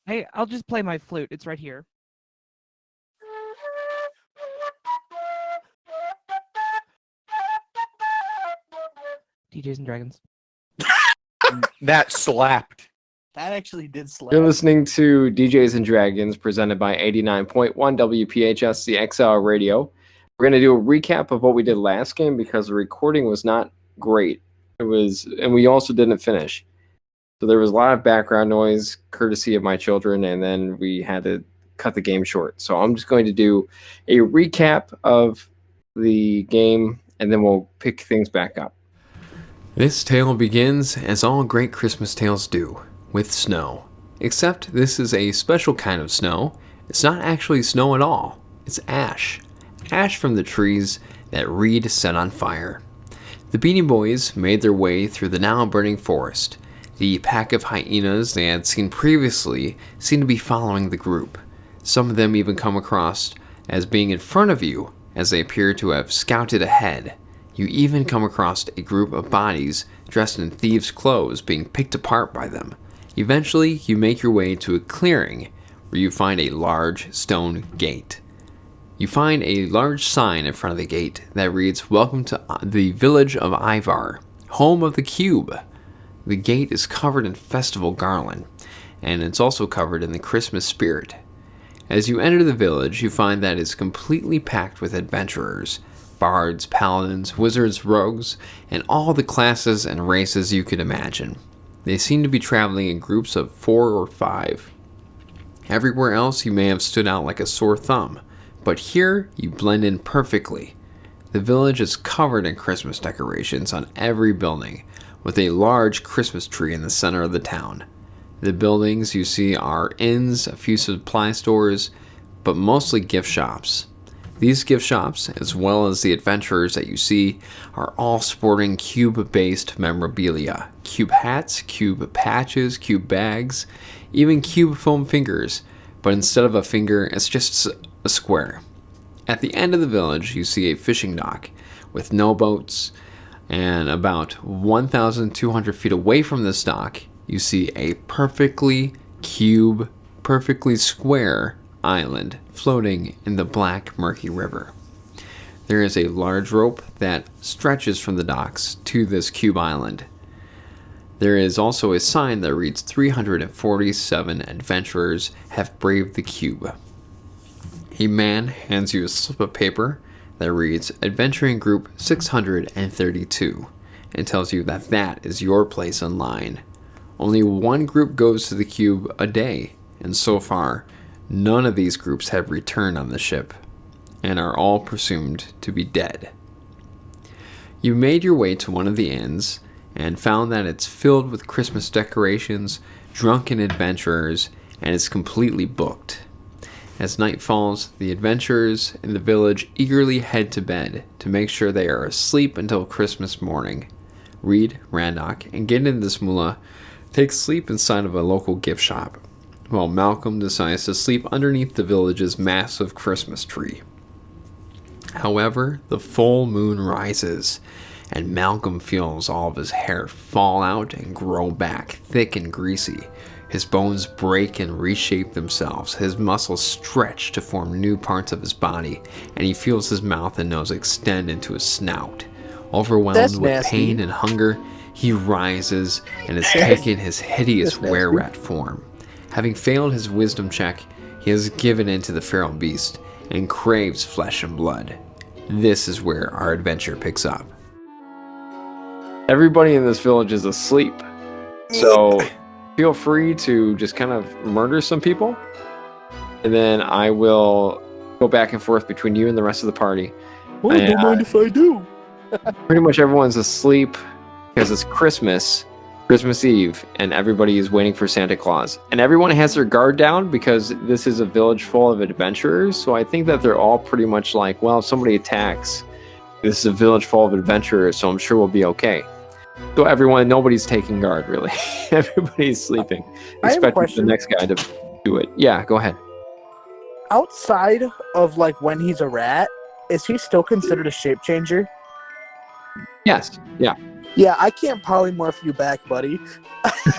Hey, I'll just play my flute. It's right here. DJs and Dragons. That slapped. That actually did slap. You're listening to DJs and Dragons, presented by 89.1 WPHS, the XL radio. We're going to do a recap of what we did last game because the recording was not great. And we also didn't finish. So there was a lot of background noise, courtesy of my children, and then we had to cut the game short. So I'm just going to do a recap of the game, and then we'll pick things back up. This tale begins, as all great Christmas tales do, with snow. Except this is a special kind of snow. It's not actually snow at all. It's ash. Ash from the trees that Reed set on fire. The Beanie Boys made their way through the now burning forest. The pack of hyenas they had seen previously seemed to be following the group. Some of them even come across as being in front of you, as they appear to have scouted ahead. You even come across a group of bodies dressed in thieves' clothes being picked apart by them. Eventually, you make your way to a clearing where you find a large stone gate. You find a large sign in front of the gate that reads, "Welcome to the village of Ivar, home of the cube." The gate is covered in festival garland, and it's also covered in the Christmas spirit. As you enter the village, you find that it's completely packed with adventurers, bards, paladins, wizards, rogues, and all the classes and races you could imagine. They seem to be traveling in groups of 4 or 5. Everywhere else you may have stood out like a sore thumb, but here you blend in perfectly. The village is covered in Christmas decorations on every building, with a large Christmas tree in the center of the town. The buildings you see are inns, a few supply stores, but mostly gift shops. These gift shops, as well as the adventurers that you see, are all sporting cube-based memorabilia. Cube hats, cube patches, cube bags, even cube foam fingers, but instead of a finger, it's just a square. At the end of the village, you see a fishing dock with no boats, and about 1,200 feet away from this dock, you see a perfectly square island floating in the black, murky river. There is a large rope that stretches from the docks to this cube island. There is also a sign that reads 347 adventurers have braved the cube. A man hands you a slip of paper that reads Adventuring Group 632 and tells you that that is your place in line. Only one group goes to the cube a day, and so far, none of these groups have returned on the ship, and are all presumed to be dead. You made your way to one of the inns, and found that it's filled with Christmas decorations, drunken adventurers, and is completely booked. As night falls, the adventurers in the village eagerly head to bed to make sure they are asleep until Christmas morning. Reed, Randock, and Gidden this Mulah take sleep inside of a local gift shop, while Malcolm decides to sleep underneath the village's massive Christmas tree. However, the full moon rises, and Malcolm feels all of his hair fall out and grow back, thick and greasy. His bones break and reshape themselves, his muscles stretch to form new parts of his body, and he feels his mouth and nose extend into his snout. Overwhelmed with pain and hunger, he rises and has taken his hideous were-rat form. Having failed his wisdom check, he has given in to the feral beast and craves flesh and blood. This is where our adventure picks up. Everybody in this village is asleep, so feel free to just kind of murder some people, and then I will go back and forth between you and the rest of the party. Oh, don't mind if I do. Pretty much everyone's asleep because it's Christmas Eve, and everybody is waiting for Santa Claus. And everyone has their guard down because this is a village full of adventurers, so I think that they're all pretty much like, well, if somebody attacks, this is a village full of adventurers, so I'm sure we'll be okay. So nobody's taking guard, really. Everybody's sleeping. Expecting the next guy to do it. Yeah, go ahead. Outside of, like, when he's a rat, is he still considered a shape changer? Yes, yeah. Yeah, I can't polymorph you back, buddy.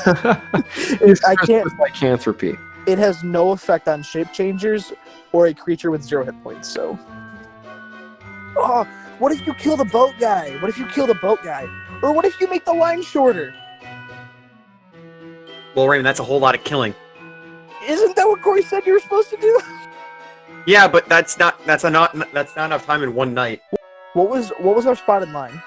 I can't. Lycanthropy. it has no effect on shape changers or a creature with 0 hit points. So, oh, what if you kill the boat guy? What if you kill the boat guy? Or what if you make the line shorter? Well, Raymond, that's a whole lot of killing. Isn't that what Corey said you were supposed to do? Yeah, but that's not enough time in one night. What was our spotted line?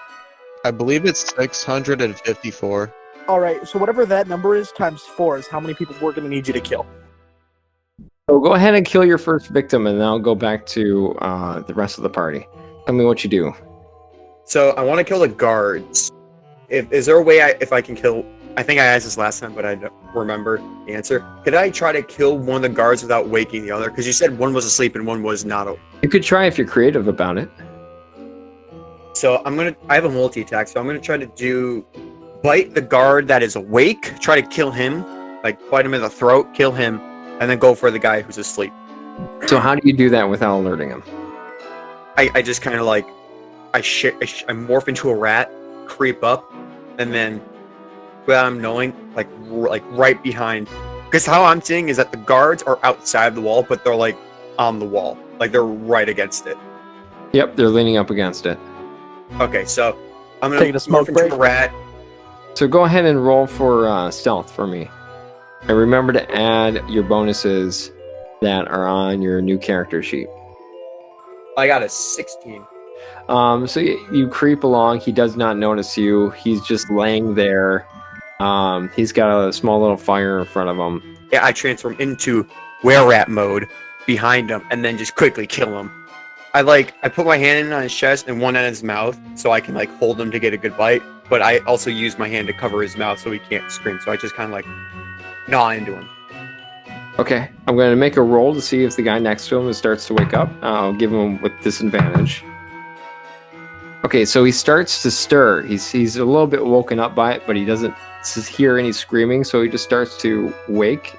I believe it's 654. All right, so whatever that number is times 4 is how many people we're going to need you to kill. So go ahead and kill your first victim, and then I'll go back to the rest of the party. Tell me what you do. So I want to kill the guards. Is there a way if I can kill? I think I asked this last time, but I don't remember the answer. Could I try to kill one of the guards without waking the other? Because you said one was asleep and one was not. You could try if you're creative about it. So I have a multi-attack, so I'm gonna try to bite the guard that is awake, try to kill him, like bite him in the throat, kill him, and then go for the guy who's asleep. So how do you do that without alerting him? I just kind of like, I morph into a rat, creep up, and then without him knowing, like right behind. Because how I'm seeing is that the guards are outside the wall, but they're like on the wall, like they're right against it. Yep, they're leaning up against it. Okay, so I'm gonna Taking a smoke morph into break. a rat. So go ahead and roll for stealth for me. And remember to add your bonuses that are on your new character sheet. I got a 16. So you creep along. He does not notice you. He's just laying there. He's got a small little fire in front of him. Yeah, I transform into were-rat mode behind him, and then just quickly kill him. I put my hand in on his chest and one on his mouth, so I can hold him to get a good bite. But I also use my hand to cover his mouth so he can't scream. So I just kind of gnaw into him. Okay, I'm going to make a roll to see if the guy next to him starts to wake up. I'll give him with disadvantage. Okay, so he starts to stir. He's a little bit woken up by it, but he doesn't hear any screaming, so he just starts to wake.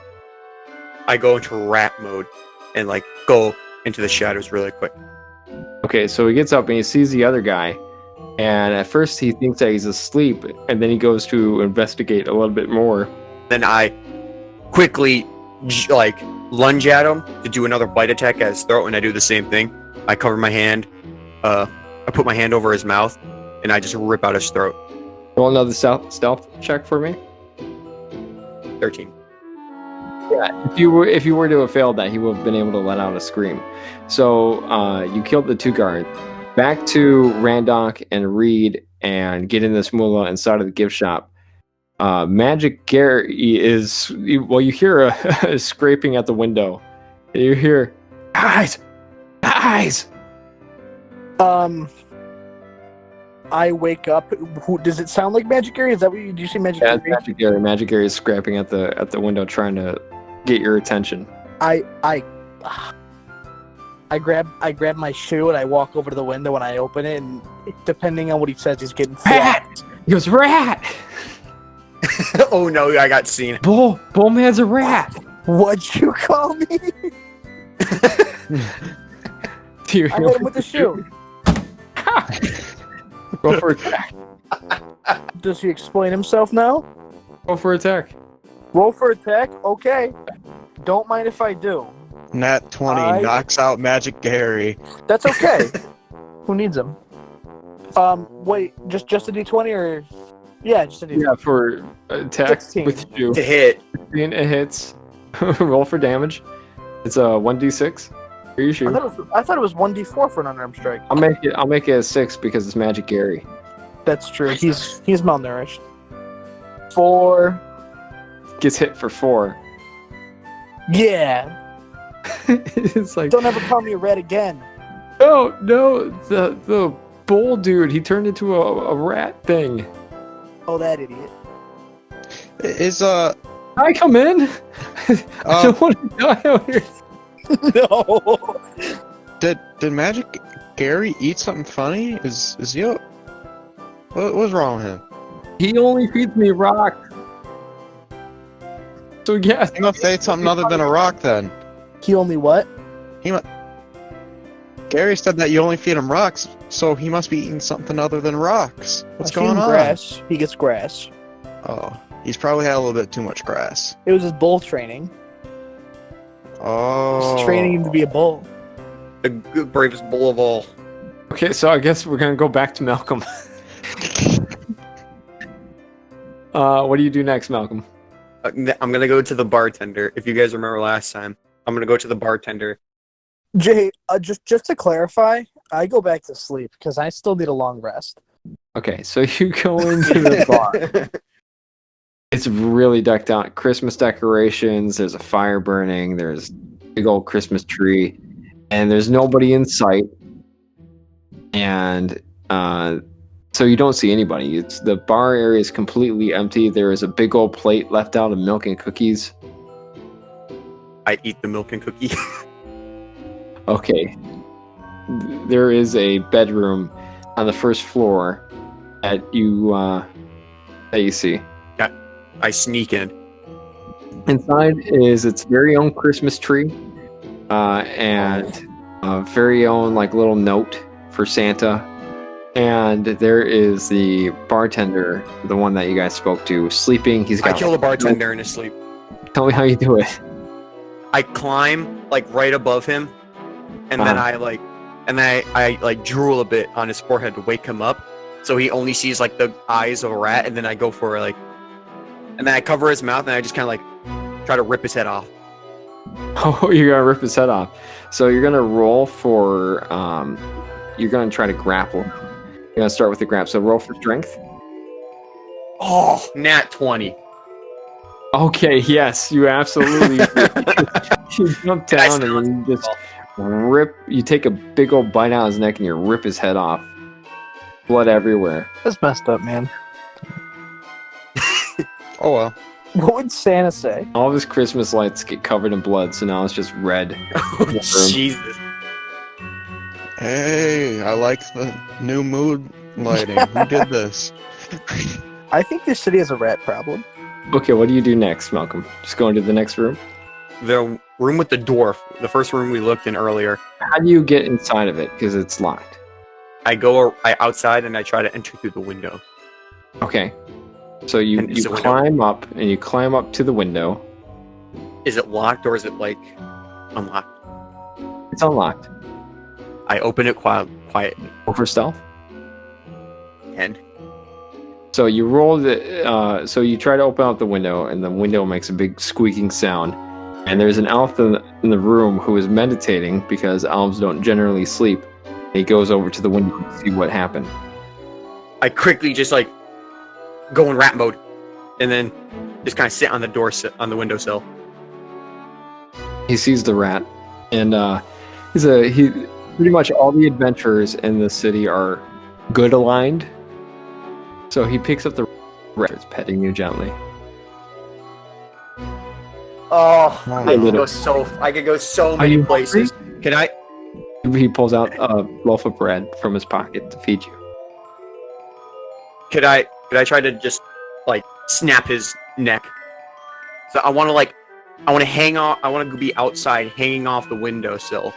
I go into rat mode and go into the shadows really quick. Okay, so he gets up and he sees the other guy, and at first he thinks that he's asleep, and then he goes to investigate a little bit more. Then I quickly lunge at him to do another bite attack at his throat, and I do the same thing. I cover my hand, I put my hand over his mouth, and I just rip out his throat. Roll another stealth check for me. 13. Yeah, if you were to have failed that, he would have been able to let out a scream. So you killed the 2 guards. Back to Randock and Reed and get in this Mulah inside of the gift shop. Magic Gary is... Well, you hear a scraping at the window. And you hear, guys! Guys! I wake up. Does it sound like Magic Gary? Is that what you... Do you see Magic Yeah, Gary? Magic Gary. Magic Gary is scraping at the window trying to get your attention. I grab my shoe and I walk over to the window and I open it, and depending on what he says, he's getting Rat! He goes, rat! Oh no, I got seen. Bullman's a rat! What'd you call me? Dude, I hit him with the shoe. Roll for attack. Does he explain himself now? Roll for attack. Roll for attack? Okay. Don't mind if I do. Nat 20 knocks out Magic Gary. That's okay. Who needs him? Wait, just a D20 or... Yeah, just a D20. Yeah, for attack 16. with you. To hit. 16, it hits. Roll for damage. It's a 1d6. Are you sure? I thought it was 1d4 for an unarmed strike. I'll make it a 6 because it's Magic Gary. That's true. He's malnourished. 4. Gets hit for 4. Yeah. It's like, Don't ever call me a rat again. no, the bull dude, he turned into a rat thing. Oh, that idiot. Is Can I come in? I don't want to die out here. No. did Magic Gary eat something funny? Is he what's wrong with him? He only feeds me rocks. So yes. He must have ate something other than a rock then. He only what? Gary said that you only feed him rocks, so he must be eating something other than rocks. What's I feed him going on? Grass. He gets grass. Oh, he's probably had a little bit too much grass. It was his bull training. Oh. Just training him to be a bull. The bravest bull of all. Okay, so I guess we're gonna go back to Malcolm. What do you do next, Malcolm? I'm gonna go to the bartender. If you guys remember last time, I'm gonna go to the bartender. Jay, just to clarify, I go back to sleep because I still need a long rest. Okay, so you go into the bar. It's really decked out. Christmas decorations. There's a fire burning. There's a big old Christmas tree, and there's nobody in sight. And so you don't see anybody. It's the bar area is completely empty. There is a big old plate left out of milk and cookies. I eat the milk and cookie. Okay. There is a bedroom on the first floor that you see. I sneak in. Inside is its very own Christmas tree, and a very own like little note for Santa. And there is the bartender, the one that you guys spoke to, sleeping. He's I got. kill the bartender in his sleep. Tell me how you do it. I climb like right above him, and then I like drool a bit on his forehead to wake him up, so he only sees like the eyes of a rat, and then I go for like, and then I cover his mouth, and I just kind of like try to rip his head off. Oh, you're gonna rip his head off. So you're gonna roll for. You're gonna try to grapple. You're gonna start with the grab. So roll for strength. Oh, nat 20. Okay, yes, you absolutely. You jump down and then you just rip. You take a big old bite out of his neck and you rip his head off. Blood everywhere. That's messed up, man. Oh well. What would Santa say? All of his Christmas lights get covered in blood, so now it's just red. Jesus. Hey, I like the new mood lighting. Who did this? I think this city has a rat problem. Okay, what do you do next, Malcolm? Just go into the next room? The room with the dwarf, the first room we looked in earlier. How do you get inside of it? Because it's locked. I go outside and I try to enter through the window. Okay. So you And is the window- climb up, and you climb up to the window. Is it locked or is it like unlocked? It's unlocked. I open it quietly. Roll for stealth. And So you roll the. So you try to open up the window, and the window makes a big squeaking sound. And there's an elf in the room who is meditating because elves don't generally sleep. He goes over to the window to see what happened. I quickly just like go in rat mode, and then just kind of sit on the windowsill. He sees the rat, and he pretty much all the adventurers in the city are good aligned. So he picks up the rat, starts petting you gently. Oh, Hey, I could go so Are many you places. Can I? He pulls out a loaf of bread from his pocket to feed you. Could I try to just like snap his neck? So I want to hang off. I want to be outside, hanging off the windowsill,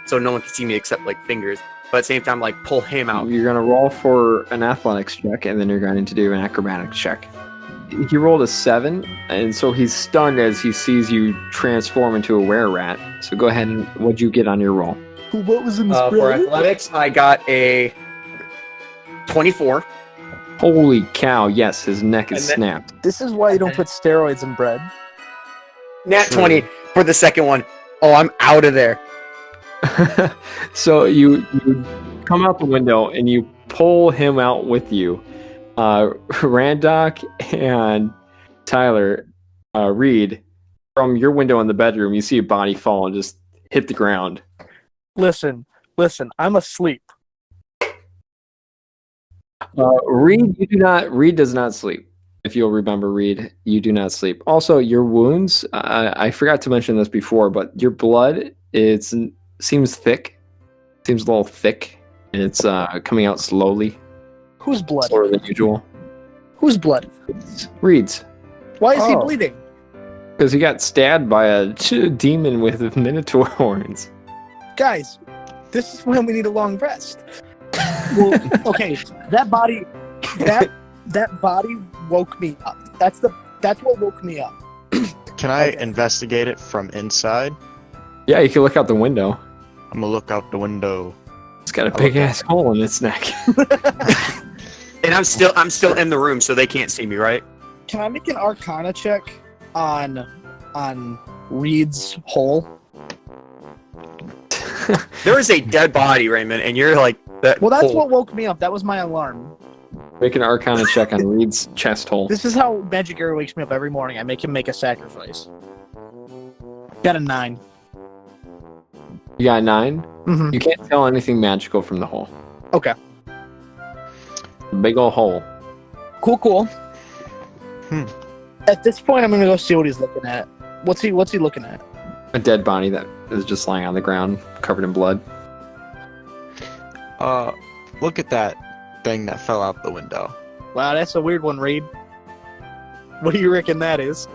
so no one can see me except like fingers. But at the same time, like pull him out. You're gonna roll for an athletics check, and then you're going to do an acrobatics check. He rolled a 7, and so he's stunned as he sees you transform into a were-rat. So go ahead and what'd you get on your roll? What was in this For bread? athletics, I got a 24. Holy cow! Yes, his neck is And snapped. This is why you don't put steroids in bread. Nat True. 20 for the second one. Oh, I'm out of there. So you come out the window and you pull him out with you. Randock and Tyler Reed, from your window in the bedroom, you see a body fall and just hit the ground. Listen, I'm asleep. Reed does not sleep. If you'll remember, Reed, you do not sleep. Also, your wounds, I forgot to mention this before, but your blood, seems thick. Seems a little thick, and it's coming out slowly, Whose blood? slower than usual. Whose blood? It's Reed's. Why is he Oh. bleeding? Because he got stabbed by a demon with minotaur horns. Guys, this is when we need a long rest. Well, okay, that body woke me up. That's what woke me up. Can I Okay. investigate it from inside? Yeah, you can look out the window. I'm gonna look out the window. It's got a I big look ass hole in its neck. And I'm still in the room, so they can't see me, right? Can I make an Arcana check on Reed's hole? There is a dead body, Raymond, and you're like that. Well, that's hole. what woke me up. That was my alarm. Make an Arcana check on Reed's chest hole. This is how Magic Gary wakes me up every morning. I make him make a sacrifice. Got a 9. You got a 9? Mm-hmm. You can't tell anything magical from the hole. Okay. Big ol' hole. Cool. Hmm. At this point, I'm gonna go see what he's looking at. What's he looking at? A dead body that is just lying on the ground, covered in blood. Look at that thing that fell out the window. Wow, that's a weird one, Reed. What do you reckon that is?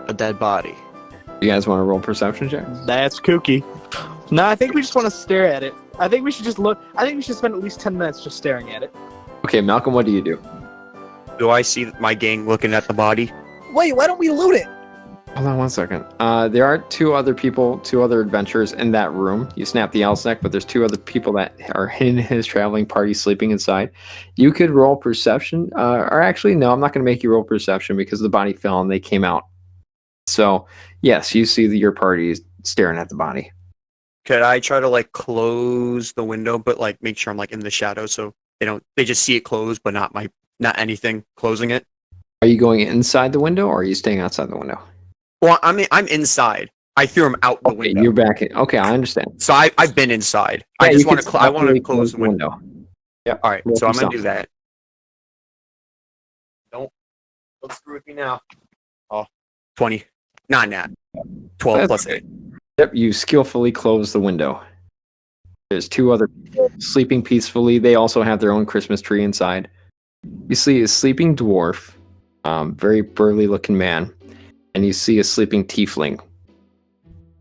A dead body. You guys want to roll perception checks? That's kooky. No, I think we just want to stare at it. I think we should just look. I think we should spend at least 10 minutes just staring at it. Okay, Malcolm, what do you do? Do I see my gang looking at the body? Wait, why don't we loot it? Hold on 1 second. There are 2 other adventurers in that room. You snap the owl's neck, but there's 2 other people that are in his traveling party sleeping inside. You could roll perception, or actually, no, I'm not going to make you roll perception because the body fell and they came out. So, yes, you see your party is staring at the body. Could I try to like close the window, but like make sure I'm like in the shadow so they just see it closed, but not anything closing it? Are you going inside the window, or are you staying outside the window? Well, I mean, I'm inside. I threw him out the window. You're back in. Okay, I understand. So I've been inside. Yeah, I just you want can to. I want to definitely close the window. Yeah. All right. Roll So I'm gonna yourself. do that. Don't screw with me now. Oh, 20. Not nat. 12 That's plus okay. 8. Yep, you skillfully close the window. There's 2 other people sleeping peacefully. They also have their own Christmas tree inside. You see a sleeping dwarf, very burly looking man, and you see a sleeping tiefling.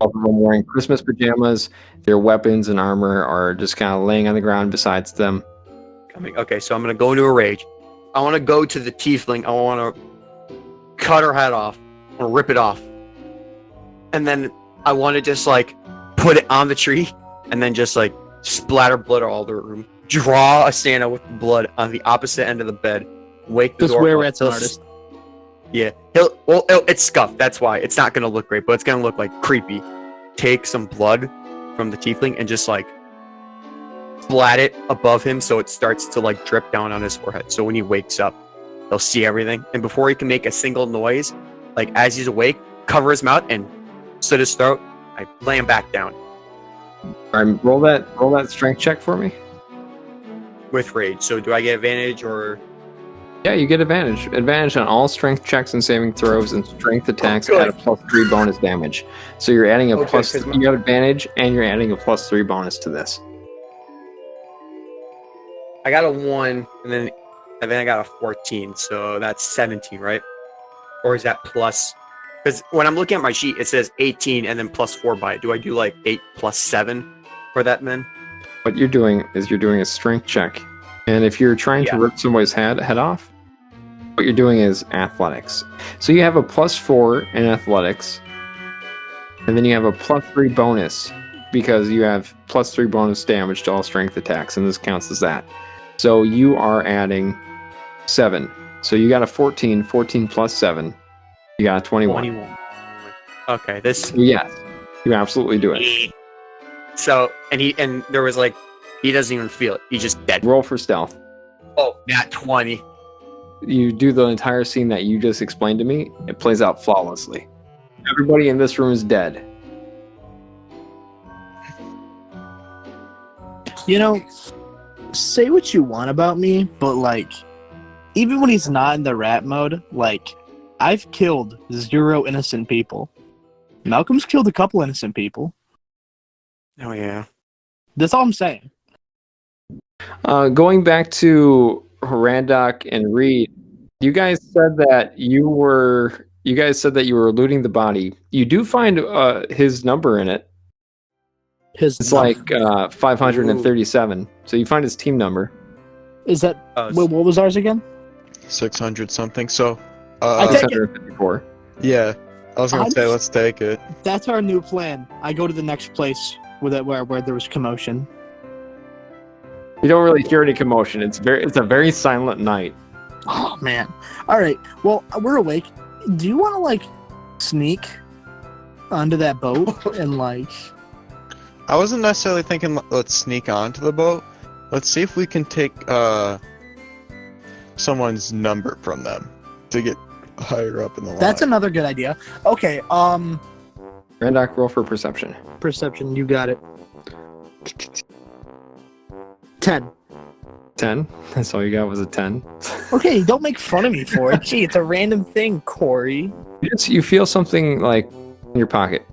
All of them wearing Christmas pajamas. Their weapons and armor are just kind of laying on the ground besides them. Okay, so I'm gonna go into a rage. I want to go to the tiefling. I want to cut her head off or rip it off, and then I want to just like put it on the tree, and then just like splatter blood all over the room. Draw a Santa with blood on the opposite end of the bed. Wake the Just door where up. Rat's an artist. Yeah, it's scuffed. That's why it's not gonna look great, but it's gonna look like creepy. Take some blood from the tiefling and just like splat it above him so it starts to like drip down on his forehead. So when he wakes up, he'll see everything. And before he can make a single noise, like as he's awake, cover his mouth and slit his throat. I lay him back down All right, roll that strength check for me. with rage. So do I get advantage or? Yeah, you get advantage. Advantage on all strength checks and saving throws and strength attacks good. at a +3 bonus damage. So you're adding a Okay, plus. 'cause You got advantage, and you're adding a +3 bonus to this. I got a 1, and then I got a 14, so that's 17, right? Or is that plus? Because when I'm looking at my sheet, it says 18 and then +4 by it. Do I do like 8 plus 7 for that then? What you're doing is you're doing a strength check, and if you're trying to Yeah. rip somebody's head off, what you're doing is athletics. So you have a +4 in athletics, and then you have a +3 bonus because you have +3 bonus damage to all strength attacks, and this counts as that. So you are adding 7. So you got a 14. 14 plus 7. You got a 21. 21. Okay, this. Yes, you absolutely do it. So and there was like he doesn't even feel it. He's just dead. Roll for stealth. Oh, nat 20. You do the entire scene that you just explained to me. It plays out flawlessly. Everybody in this room is dead. You know, say what you want about me, but like, even when he's not in the rat mode, like, I've killed 0 innocent people. Malcolm's killed a couple innocent people. Oh yeah. That's all I'm saying. Going back to Randock and Reed, you guys said that you were looting the body. You do find his number in it. It's like 537. So you find his team number. Is that what was ours again? 600 something. So, I take it. 654. yeah. I was gonna say, let's take it. That's our new plan. I go to the next place where there was commotion. You don't really hear any commotion. It's a very silent night. Oh man. All right. Well, we're awake. Do you want to like sneak onto that boat and like? I wasn't necessarily thinking let's sneak onto the boat. Let's see if we can take someone's number from them to get higher up in the line. That's another good idea. Okay. Randock, roll for perception. Perception. You got it. 10. 10. That's all you got was a 10. Okay, don't make fun of me for it. Gee, it's a random thing, Corey. You feel something like in your pocket.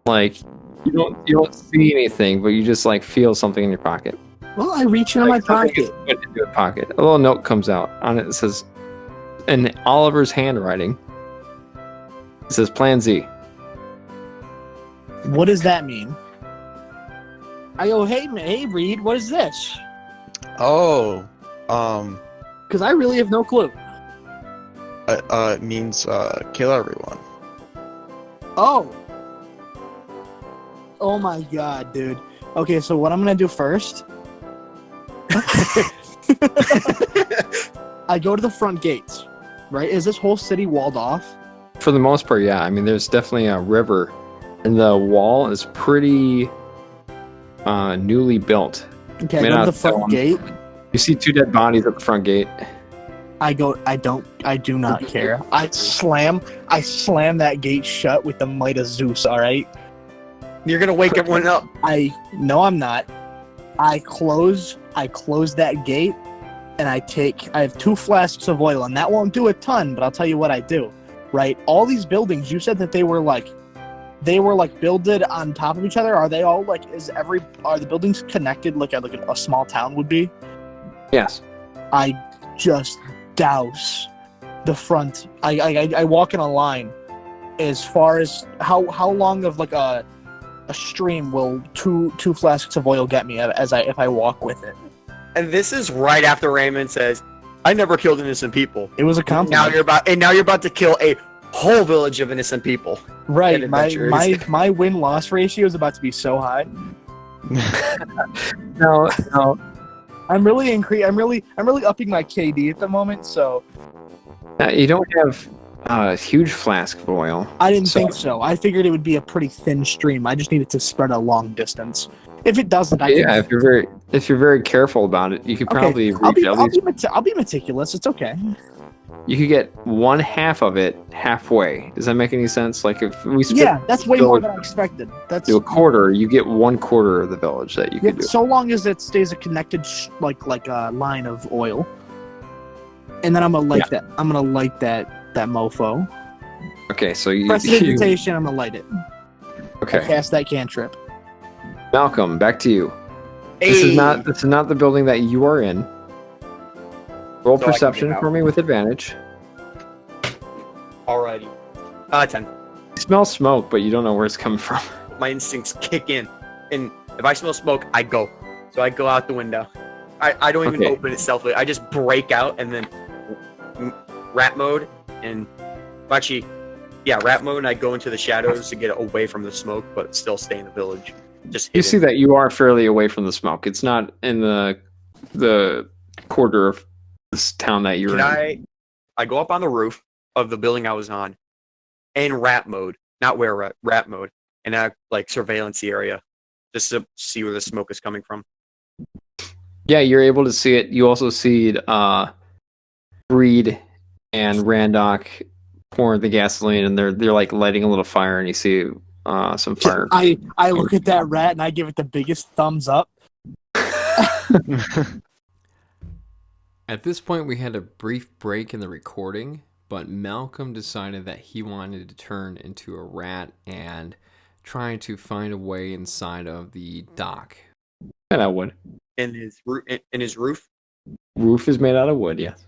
Like you don't see anything, but you just like feel something in your pocket. Well, I reach into my Something is pocket. put into a pocket. A little note comes out on it. It says, in Oliver's handwriting, it says Plan Z. What does that mean? I go, hey Reed, what is this? Oh, Because I really have no clue. it means kill everyone. Oh. Oh my god, dude. Okay, so what I'm gonna do first, I go to the front gates, right? Is this whole city walled off? For the most part, yeah. I mean, there's definitely a river, and the wall is pretty newly built. Okay, I May go to not the front tell 'em. gate. You see 2 dead bodies at the front gate. I do not care. I slam that gate shut with the might of Zeus, alright? You're gonna wake everyone up. No, I'm not. I close that gate, and I have 2 flasks of oil, and that won't do a ton, but I'll tell you what I do, right? All these buildings, you said that they were builded on top of each other. Are they all like, are the buildings connected like a small town would be? Yes. I just douse the front. I walk in a line as far as how long of like a stream will two flasks of oil get me if I walk with it. And this is right after Raymond says, "I never killed innocent people." It was a compliment. Now you're about to kill a whole village of innocent people. Right, and my adventurers. my win-loss ratio is about to be so high. No. I'm really upping my KD at the moment, so You don't have a huge flask of oil. I didn't think so. I figured it would be a pretty thin stream. I just needed to spread a long distance. If it doesn't, Yeah, if you're very careful about it, you could probably reach at least. I'll be meticulous. It's okay. You could get 1/2 of it halfway. Does that make any sense? Like if we split That's way more than I expected. That's to a quarter, you get 1/4 of the village that you could do. so long as it stays a connected like a line of oil. And then I'm gonna light that. I'm gonna light that mofo. Okay, so you. Prestidigitation. I'm gonna light it. I Okay, cast that cantrip. Malcolm, back to you. Hey. This is not the building that you are in. Roll So I can perception get out. for me with advantage. Alrighty. 10. You smell smoke, but you don't know where it's coming from. My instincts kick in, and if I smell smoke, I go. So I go out the window. I don't even Okay. open it selfishly. I just break out and then rat mode and actually, yeah, rat mode. And I go into the shadows to get away from the smoke, but still stay in the village. Just You hidden. see that you are fairly away from the smoke. It's not in the quarter of this town that you're in. I go up on the roof of the building I was on, in rat mode, not where rat mode, and I like surveillance the area just to see where the smoke is coming from. Yeah, you're able to see it. You also see Reed and Randock pouring the gasoline, and they're like lighting a little fire, and you see some fire. I look at that rat and I give it the biggest thumbs up. At this point, we had a brief break in the recording, but Malcolm decided that he wanted to turn into a rat and try to find a way inside of the dock. And I would. In his roof. Roof is made out of wood, yes.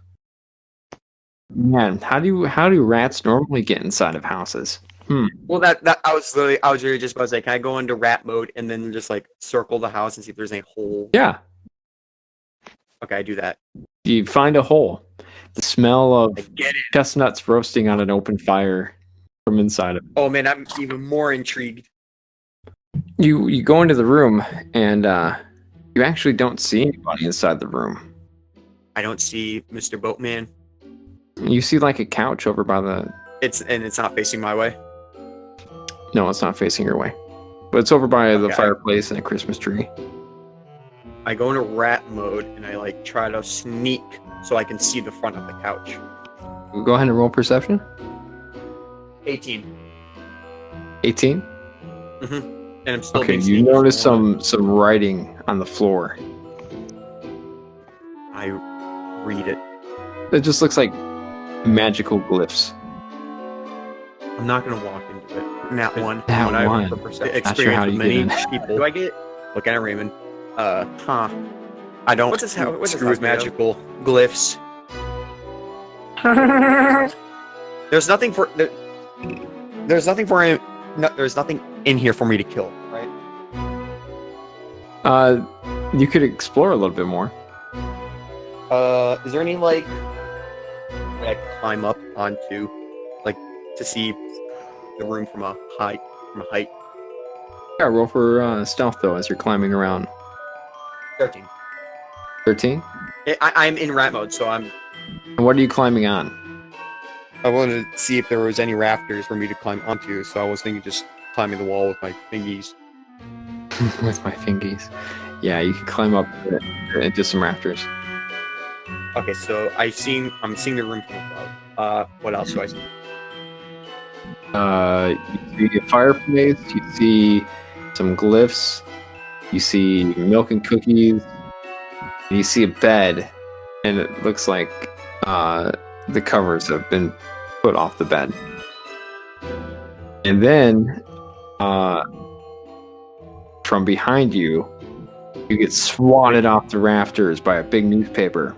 Man, how do rats normally get inside of houses? Well, that I was really just about to say, can I go into rat mode and then just like circle the house and see if there's any hole? Yeah, Okay, I do that. you find a hole. The smell of I get it. chestnuts roasting on an open fire from inside of it. Oh man, I'm even more intrigued. You go into the room, and you actually don't see anybody inside the room. I don't see Mr. Boatman. You see like a couch over by the. It's not facing my way. No, it's not facing your way, but it's over by the Okay. fireplace and a Christmas tree. I go into rat mode and I like try to sneak so I can see the front of the couch. Go ahead and roll perception. 18. 18. And I'm still Okay, being you sneaky. notice some writing on the floor. I read it. It just looks like magical glyphs. I'm not gonna walk into it. Nat one. Nat When I one. for perception. Not sure how Experience with you many get in. people. Do I get? Looking at Raymond. I don't. What's this screw with house made of? magical glyphs. There's nothing for. There's nothing for him. No, there's nothing in here for me to kill. Right. You could explore a little bit more. Is there any like that I can climb up onto, like to see the room from a height? Yeah, roll for stealth though as you're climbing around. 13. 13. I'm in rat mode, so I'm. And what are you climbing on? I wanted to see if there was any rafters for me to climb onto, so I was thinking just climbing the wall with my fingies. With my fingies. Yeah, you can climb up into some rafters. Okay, so I'm seeing the room from above. What else do I see? You see a fireplace. You see some glyphs. You see milk and cookies. And you see a bed, and it looks like the covers have been put off the bed. And then, from behind you, you get swatted off the rafters by a big newspaper.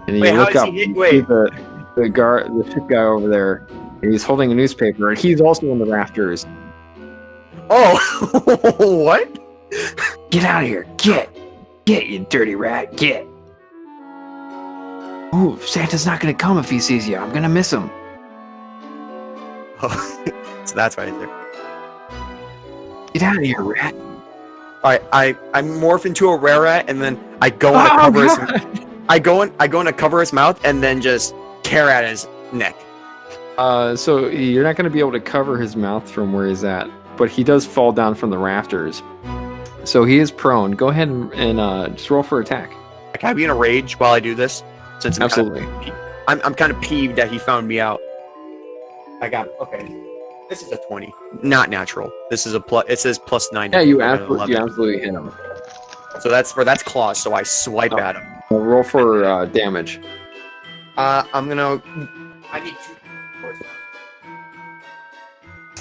And Wait, you how look is up, he hit- you wait. see the ship guy over there, and he's holding a newspaper, and he's also on the rafters. Oh, what? Get out of here! Get, you dirty rat! Get! Ooh, Santa's not gonna come if he sees you. I'm gonna miss him. Oh, so that's right there. Get out of here, rat! Alright, I morph into a rare rat, and then I go in to cover his. I go in to cover his mouth, and then just tear at his neck. So you're not gonna be able to cover his mouth from where he's at, but he does fall down from the rafters. So he is prone. Go ahead and just roll for attack. Can I be in a rage while I do this? Since I'm Absolutely. I'm kind of peeved that he found me out. I got okay. This is a 20, not natural. This is a plus. It says +9. Yeah, you to absolutely 11. hit him. So that's claws. So I swipe Oh. at him. Roll for damage. I'm gonna. I need 2.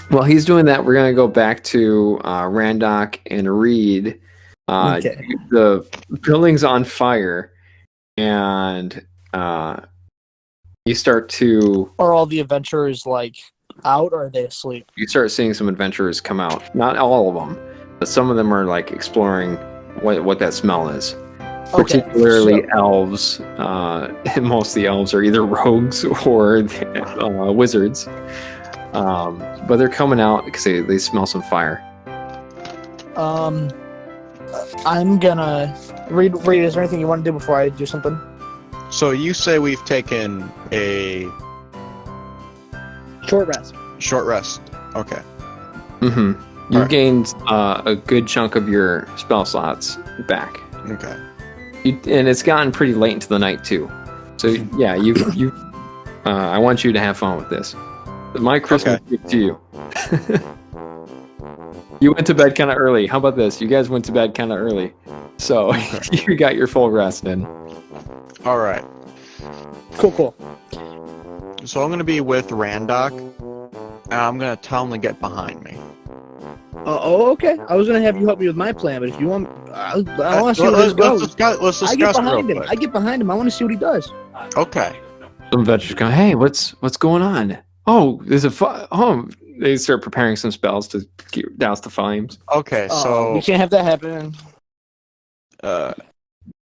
While he's doing that, we're gonna go back to Randock and Reed. Okay. The building's on fire, and you start Are all the adventurers like out, or are they asleep? seeing some adventurers come out. Not all of them, but some of them are like exploring what that smell is. Okay, Particularly so- elves. Most of the elves are either rogues or wizards. But they're coming out because they smell some fire. I'm gonna read. Is there anything you want to do before I do something? So you say we've taken a Short rest. short rest. Okay. Mm-hmm. You Alright. gained a good chunk of your spell slots back. Okay. And it's gotten pretty late into the night too. So yeah, you I want you to have fun with this. My Christmas gift to you. You went to bed kind of early. How about this? You guys went to bed kind of early, so you got your full rest in. All right. Cool. So I'm gonna be with Randock, and I'm gonna tell him to get behind me. Okay. I was gonna have you help me with my plan, but if you want, I want to see where this Let's goes. let's I get discuss real behind him. quick. I get behind him. I want to see what he does. Okay. Some adventurers go, hey, what's going on? Oh, there's a oh. They start preparing some spells to douse the flames. Okay. So we can't have that happen.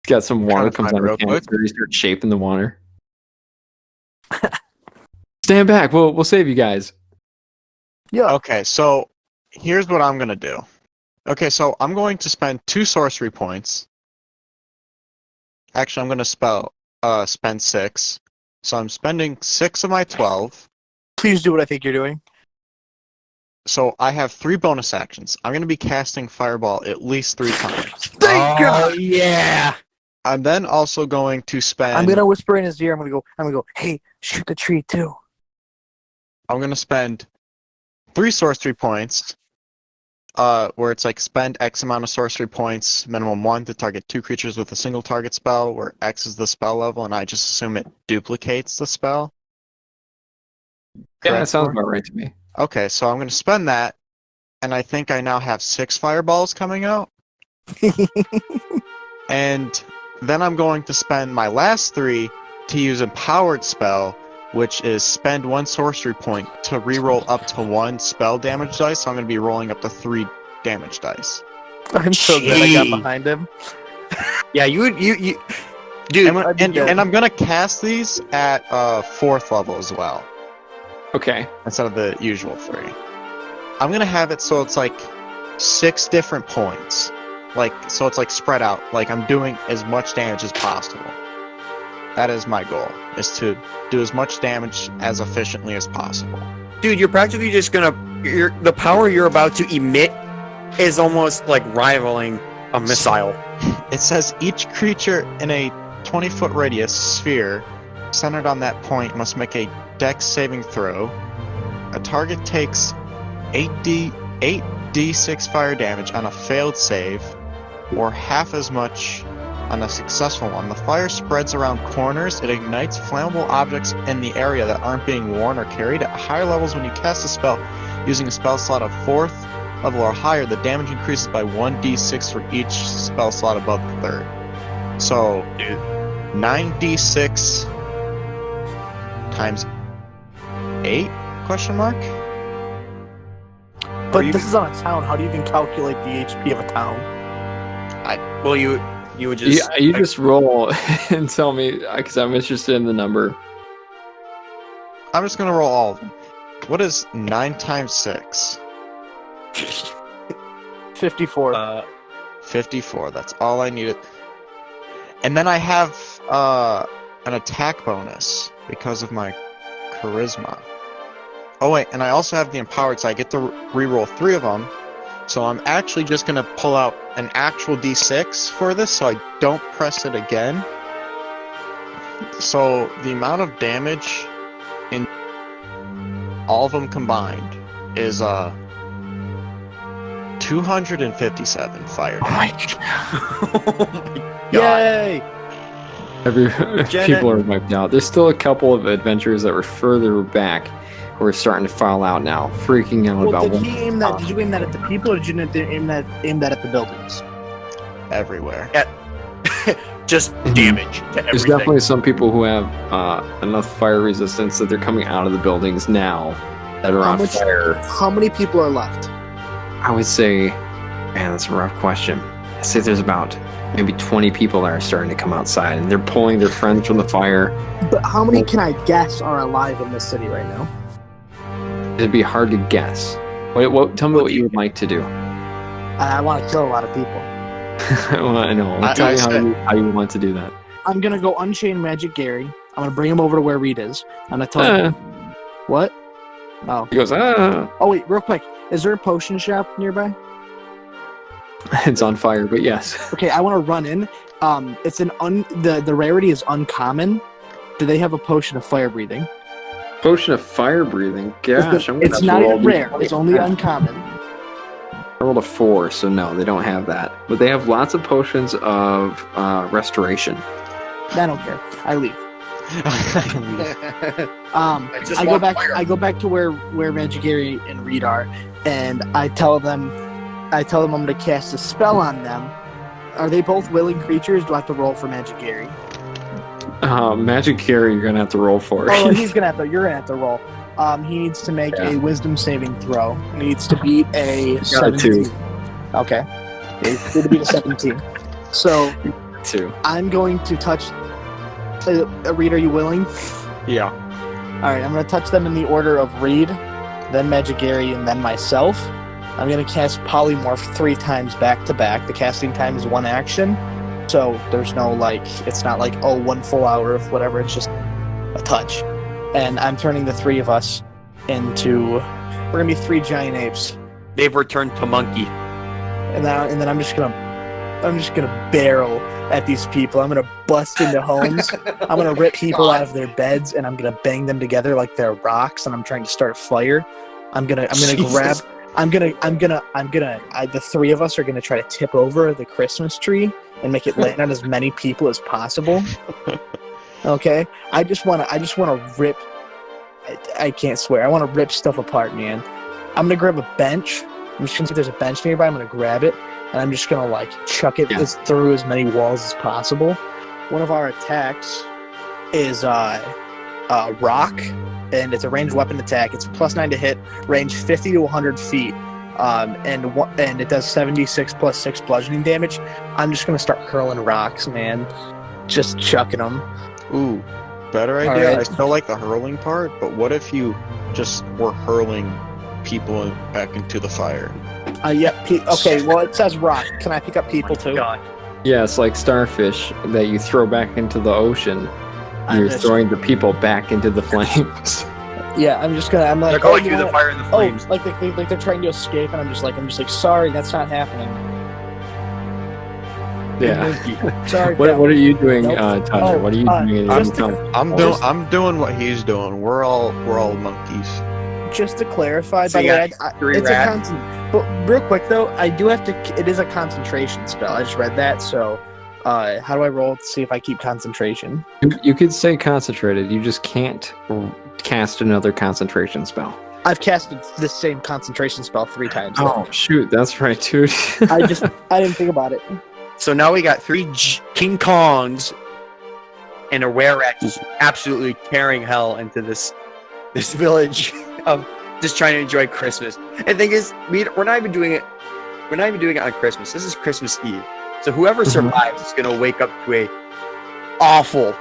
Got some water Trying to comes find out real of the canister. quick. You start shaping the water. Stand back. We'll save you guys. Yeah. Okay, so here's what I'm gonna do. Okay, so I'm going to spend 2 sorcery points. Actually, I'm gonna spend 6. So I'm spending 6 of my 12. Please do what I think you're doing. So I have 3 bonus actions. I'm gonna be casting Fireball at least 3 times. Thank God. yeah. I'm then also going to spend. I'm gonna whisper in his ear. I'm gonna go. Hey, shoot the tree too. I'm gonna spend 3 sorcery points. Where it's like spend X amount of sorcery points, minimum 1 to target 2 creatures with a single target spell, where X is the spell level, and I just assume it duplicates the spell. Yeah, that sounds about right to me. Okay, so I'm going to spend that, and I think I now have 6 fireballs coming out. And then I'm going to spend my last 3 to use Empowered Spell, which is spend 1 sorcery point to reroll up to 1 spell damage dice. So I'm going to be rolling up to 3 damage dice. I'm so glad I got Gee. behind him. Yeah, you dude. And I'm going to cast these at 4th level as well, Okay. instead of the usual 3. I'm going to have it so it's like 6 different points. So it's like spread out. Like I'm doing as much damage as possible. That is my goal, is to do as much damage as efficiently as possible. Dude, you're practically just gonna. The power you're about to emit is almost like rivaling a missile. It says each creature in a 20-foot radius sphere centered on that point must make a dex saving throw. A target takes 8d6 fire damage on a failed save, or half as much on a successful one. The fire spreads around corners. It ignites flammable objects in the area that aren't being worn or carried. At higher levels, when you cast a spell using a spell slot of 4th level or higher, the damage increases by 1d6 for each spell slot above the 3rd. So, 9d6 times 8? Question mark? But this is on a town. How do you even calculate the HP of a town? Well, you would just. You just roll and tell me, because I'm interested in the number. I'm just gonna roll all of them. What is 9 times 6? 54. 54. That's all I needed. And then I have an attack bonus because of my charisma. Oh wait, and I also have the empowered, so I get to reroll 3 of them. So I'm actually just gonna pull out an actual d6 for this, so I don't press it again. So the amount of damage in all of them combined is 257 fire damage. Yay! People are wiped out. There's still a couple of adventurers that were further back who are starting to file out now, freaking out about Did you aim that at the people, or did you aim that at the buildings? Everywhere. Just damage to everything. There's definitely some people who have enough fire resistance that they're coming out of the buildings now that are on fire. How many people are left? I would say, man, that's a rough question. I'd say there's about maybe 20 people that are starting to come outside, and they're pulling their friends from the fire. But how many can I guess are alive in this city right now? It'd be hard to guess. Tell me what you would like to do. I want to kill a lot of people. I know. Tell me how you want to do that. I'm going to go unchain Magic Gary. I'm going to bring him over to where Reed is. I'm going to tell him. What? Oh. He goes, ah. Oh, wait, real quick. Is there a potion shop nearby? It's on fire, but yes. Okay, I want to run in. It's the rarity is uncommon. Do they have a potion of fire breathing? Potion of fire breathing? Gosh, it's not even rare. It's only uncommon. I rolled a 4, so no, they don't have that. But they have lots of potions of restoration. I don't care. I leave. I go back to where Magic Gary and Reed are, and I tell them I'm going to cast a spell on them. Are they both willing creatures? Do I have to roll for Magic Gary? Magic Gary, you're gonna have to roll for. Oh, you're gonna have to roll. He needs to make a Wisdom saving throw. He needs to beat a 17. Okay. He needs to beat a 17. So 2. I'm going to touch. Reed, are you willing? Yeah. All right, I'm going to touch them in the order of Reed, then Magigary, and then myself. I'm going to cast Polymorph 3 times back to back. The casting time is 1 action. So there's no, like, it's not like, 1 full hour of whatever. It's just a touch. And I'm turning the 3 of us into, we're going to be 3 giant apes. They've returned to monkey. And then I'm just gonna barrel at these people. I'm gonna bust into homes. I'm gonna rip people out of their beds, and I'm gonna bang them together like they're rocks. And I'm trying to start a fire. I'm gonna grab. The 3 of us are gonna try to tip over the Christmas tree and make it land on as many people as possible. Okay, I just wanna rip. I can't swear. I wanna rip stuff apart, man. I'm gonna grab a bench. I'm just gonna see if there's a bench nearby. I'm gonna grab it, and I'm just gonna like chuck it through as many walls as possible. One of our attacks is rock, and it's a ranged weapon attack. It's +9 to hit, range 50 to 100 feet, and it does 76 + 6 bludgeoning damage. I'm just gonna start hurling rocks, man. Just chucking them. Ooh, better idea. Right. I still like the hurling part, but what if you just were hurling people back into the fire? Okay, well, it says rock. Can I pick up people too? God. Yeah, it's like starfish that you throw back into the ocean. You're throwing the people back into the flames. Yeah, I'm like, They're going through the fire and the flames. like they're trying to escape, and I'm just like, sorry, that's not happening. Yeah. Sorry. What are you doing, Nope. Tyler? What are you doing? I'm doing what he's doing. We're all monkeys. Just to clarify, So by the you way, got 3 it's rats. but real quick though, I do have to. It is a concentration spell. I just read that. So, how do I roll to see if I keep concentration? You could say concentrated. You just can't cast another concentration spell. I've casted the same concentration spell 3 times. Oh shoot, that's right, dude. I didn't think about it. So now we got 3 King Kongs and a were rat just absolutely tearing hell into this village of just trying to enjoy Christmas. And the thing is, we're not even doing it. We're not even doing it on Christmas. This is Christmas Eve. So whoever survives is gonna wake up to a awful,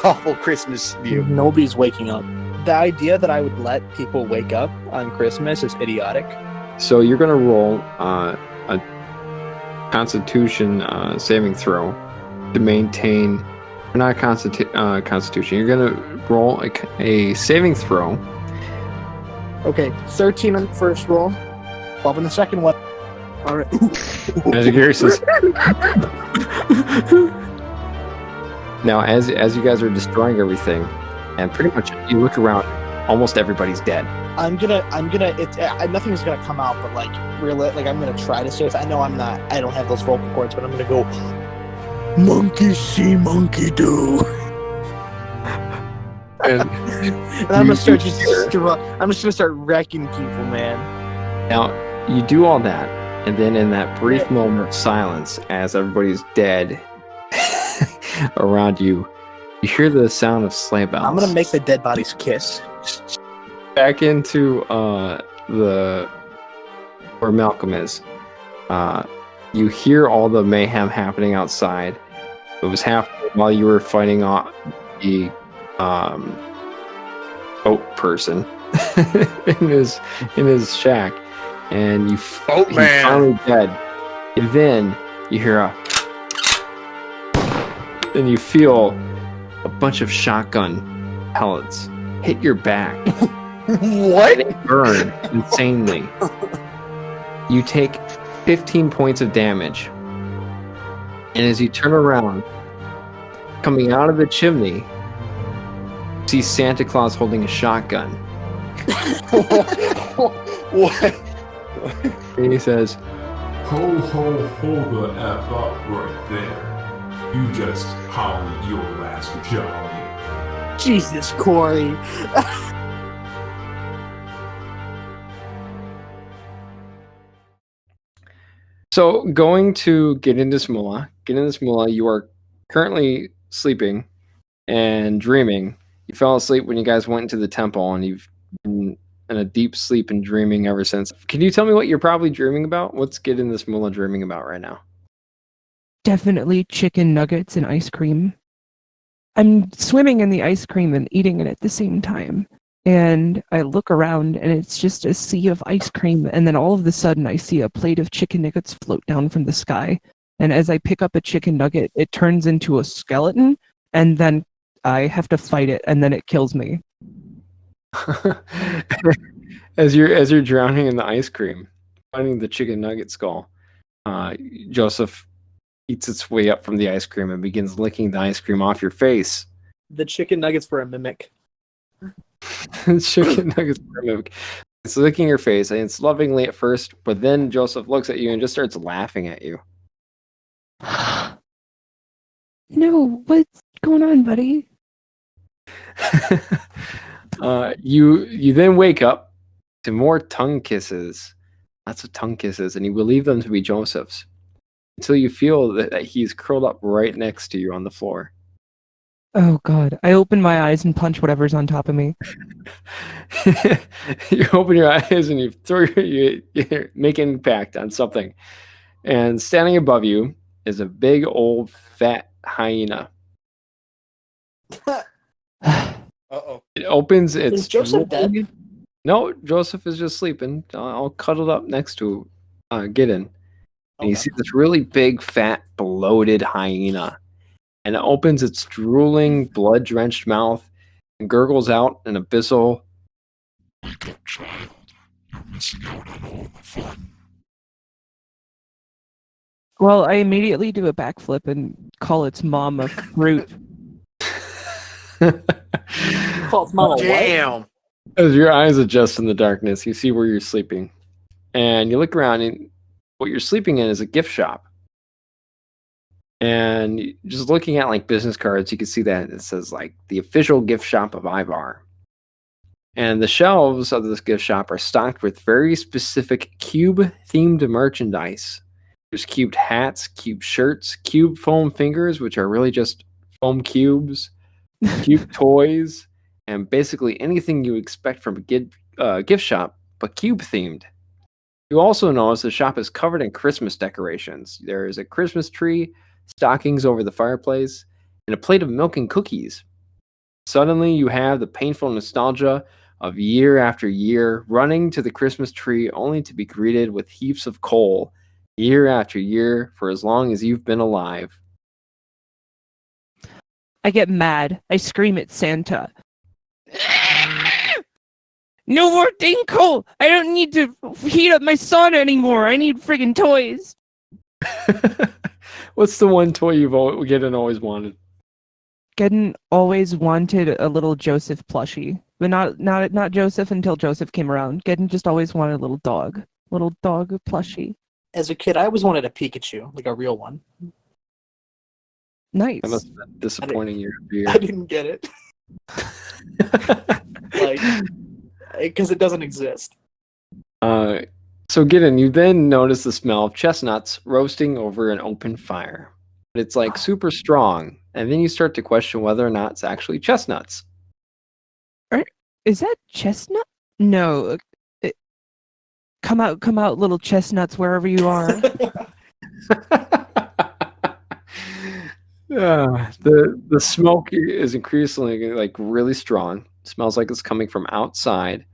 awful Christmas view. Nobody's waking up. The idea that I would let people wake up on Christmas is idiotic. So you're gonna roll a Constitution saving throw to maintain. Not Constitution. You're gonna roll a saving throw. Okay, 13 on the first roll, 12 on the second one. All right. As Gary says. Now, as you guys are destroying everything, and pretty much you look around, almost everybody's dead. Nothing's gonna come out, but like I'm gonna try to say it. I know I don't have those vocal cords, but I'm gonna go, monkey see, monkey do. And I'm gonna start I'm just gonna start wrecking people, man. now, you do all that, and then in that brief moment of silence, as everybody's dead around you, you hear the sound of sleigh bells. I'm gonna make the dead bodies kiss. Back into where Malcolm is. You hear all the mayhem happening outside. It was happening while you were fighting off the boat person in his shack, and he's finally dead. And then you hear then you feel a bunch of shotgun pellets hit your back. What? They burn insanely. You take 15 points of damage, and as you turn around, coming out of the chimney, you see Santa Claus holding a shotgun. What? And he says, Ho, ho, ho the F up right there. You just holly your last jolly. Jesus, Corey. so going to get into Mulah, you are currently sleeping and dreaming. You fell asleep when you guys went into the temple, and you've been in a deep sleep and dreaming ever since. Can you tell me what you're probably dreaming about? What's Gidden this Mulah dreaming about right now? Definitely chicken nuggets and ice cream. I'm swimming in the ice cream and eating it at the same time. And I look around, and it's just a sea of ice cream. And then all of a sudden, I see a plate of chicken nuggets float down from the sky. And as I pick up a chicken nugget, it turns into a skeleton, and then I have to fight it, and then it kills me. As you're drowning in the ice cream, finding the chicken nugget skull, Joseph eats its way up from the ice cream and begins licking the ice cream off your face. The chicken nuggets were a mimic. Chicken nuggets were a mimic. It's licking your face, and it's lovingly at first, but then Joseph looks at you and just starts laughing at you. No, what's going on, buddy? You then wake up to more tongue kisses, lots of tongue kisses, and you believe them to be Joseph's until you feel that he's curled up right next to you on the floor. Oh, God. I open my eyes and punch whatever's on top of me. You open your eyes and you make an impact on something. And standing above you is a big old fat hyena. Uh-oh. It opens its... Is Joseph dead? No, Joseph is just sleeping, all cuddled up next to Gidden. And you see this really big, fat, bloated hyena. And it opens its drooling, blood-drenched mouth and gurgles out an abyssal... Wake up, child. You're missing out on all the fun. Well, I immediately do a backflip and call its mom a fruit. Call its mom a what? Damn. As your eyes adjust in the darkness, you see where you're sleeping. And you look around, and what you're sleeping in is a gift shop. And just looking at like business cards, you can see that it says like the official gift shop of Ivar. And the shelves of this gift shop are stocked with very specific cube-themed merchandise. There's cubed hats, cube shirts, cube foam fingers, which are really just foam cubes, cube toys, and basically anything you expect from a gift shop, but cube-themed. You also notice the shop is covered in Christmas decorations. There is a Christmas tree, stockings over the fireplace, and a plate of milk and cookies. Suddenly, you have the painful nostalgia of year after year running to the Christmas tree only to be greeted with heaps of coal year after year for as long as you've been alive. I get mad. I scream at Santa. No more dang coal! I don't need to heat up my sauna anymore. I need friggin' toys. What's the one toy you've Gidden always wanted? Gidden always wanted a little Joseph plushie, but not Joseph until Joseph came around. Gidden just always wanted a little dog plushie. As a kid, I always wanted a Pikachu, like a real one. Nice. That must have been disappointing year after year. I didn't get it. Like, because it doesn't exist. So Gidden, you then notice the smell of chestnuts roasting over an open fire. But it's like super strong, and then you start to question whether or not it's actually chestnuts. Is that chestnut? No. Come out, little chestnuts, wherever you are. The smoke is increasingly like really strong. It smells like it's coming from outside.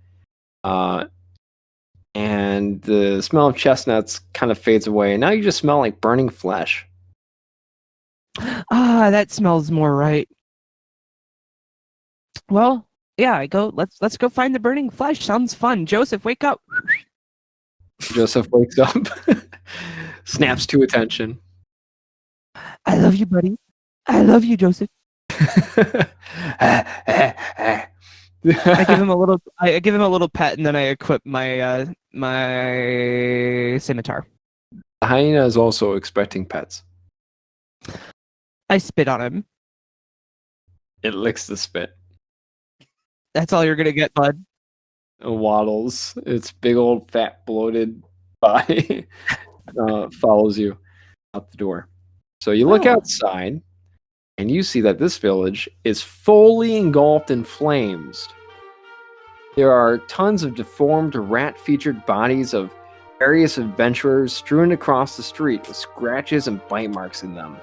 And the smell of chestnuts kind of fades away, and now you just smell like burning flesh. That smells more right. Well, yeah, I go. Let's go find the burning flesh. Sounds fun. Joseph, wake up. Joseph wakes up, snaps to attention. I love you, buddy. I love you, Joseph. I give him a little pet, and then I equip my my scimitar. The hyena is also expecting pets. I spit on him. It licks the spit. That's all you're gonna get, bud. It waddles. Its big old fat bloated body follows you out the door. So you look outside, and you see that this village is fully engulfed in flames. There are tons of deformed rat-featured bodies of various adventurers strewn across the street with scratches and bite marks in them.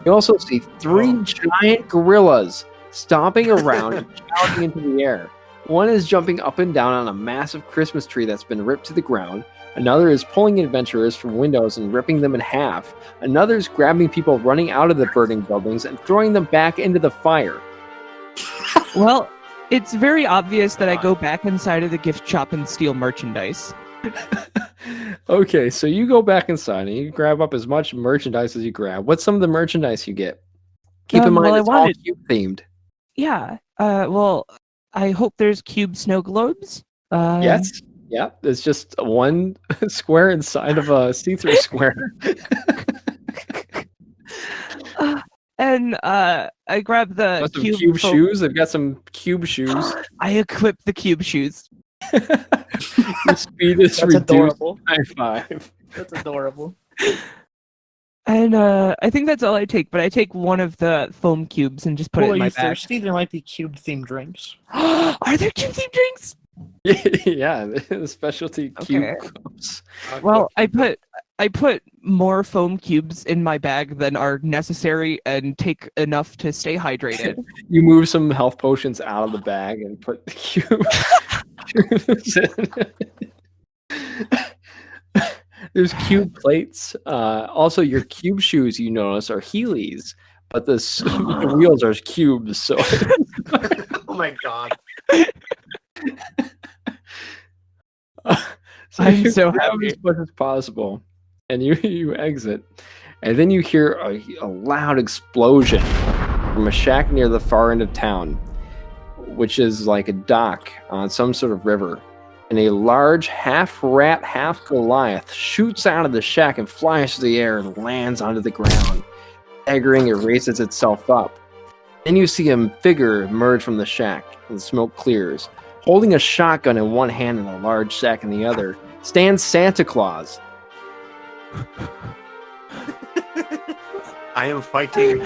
You also see 3 giant gorillas stomping around and shouting into the air. One is jumping up and down on a massive Christmas tree that's been ripped to the ground. Another is pulling adventurers from windows and ripping them in half. Another is grabbing people running out of the burning buildings and throwing them back into the fire. Well, it's very obvious that I go back inside of the gift shop and steal merchandise. Okay, so you go back inside and you grab up as much merchandise as you grab. What's some of the merchandise you get? Keep in mind, well, it's all cube themed. Yeah. Well, I hope there's cube snow globes. Yes. Yeah. It's just one square inside of a see-through square. And I grab the Some cube shoes. I've got some cube shoes. I equip the cube shoes. Your speed is That's reduced adorable. by 5. That's adorable. And I think that's all I take, but I take one of the foam cubes and just put it Well, in are my you bag. thirsty? There might be cube-themed drinks. Are there cube-themed drinks? Yeah, the specialty cube Okay. cups. Well, I put more foam cubes in my bag than are necessary and take enough to stay hydrated. You move some health potions out of the bag and put the cubes in. There's cube plates. Also, your cube shoes, you notice, are Heelys, but the wheels are cubes. So, Oh my god. so I'm you so grab happy. as much as possible, and you exit, and then you hear a loud explosion from a shack near the far end of town, which is like a dock on some sort of river. And a large half rat, half Goliath shoots out of the shack and flies through the air and lands onto the ground. Staggering, it raises itself up. Then you see a figure emerge from the shack, and the smoke clears. Holding a shotgun in one hand and a large sack in the other, stands Santa Claus. I am fighting.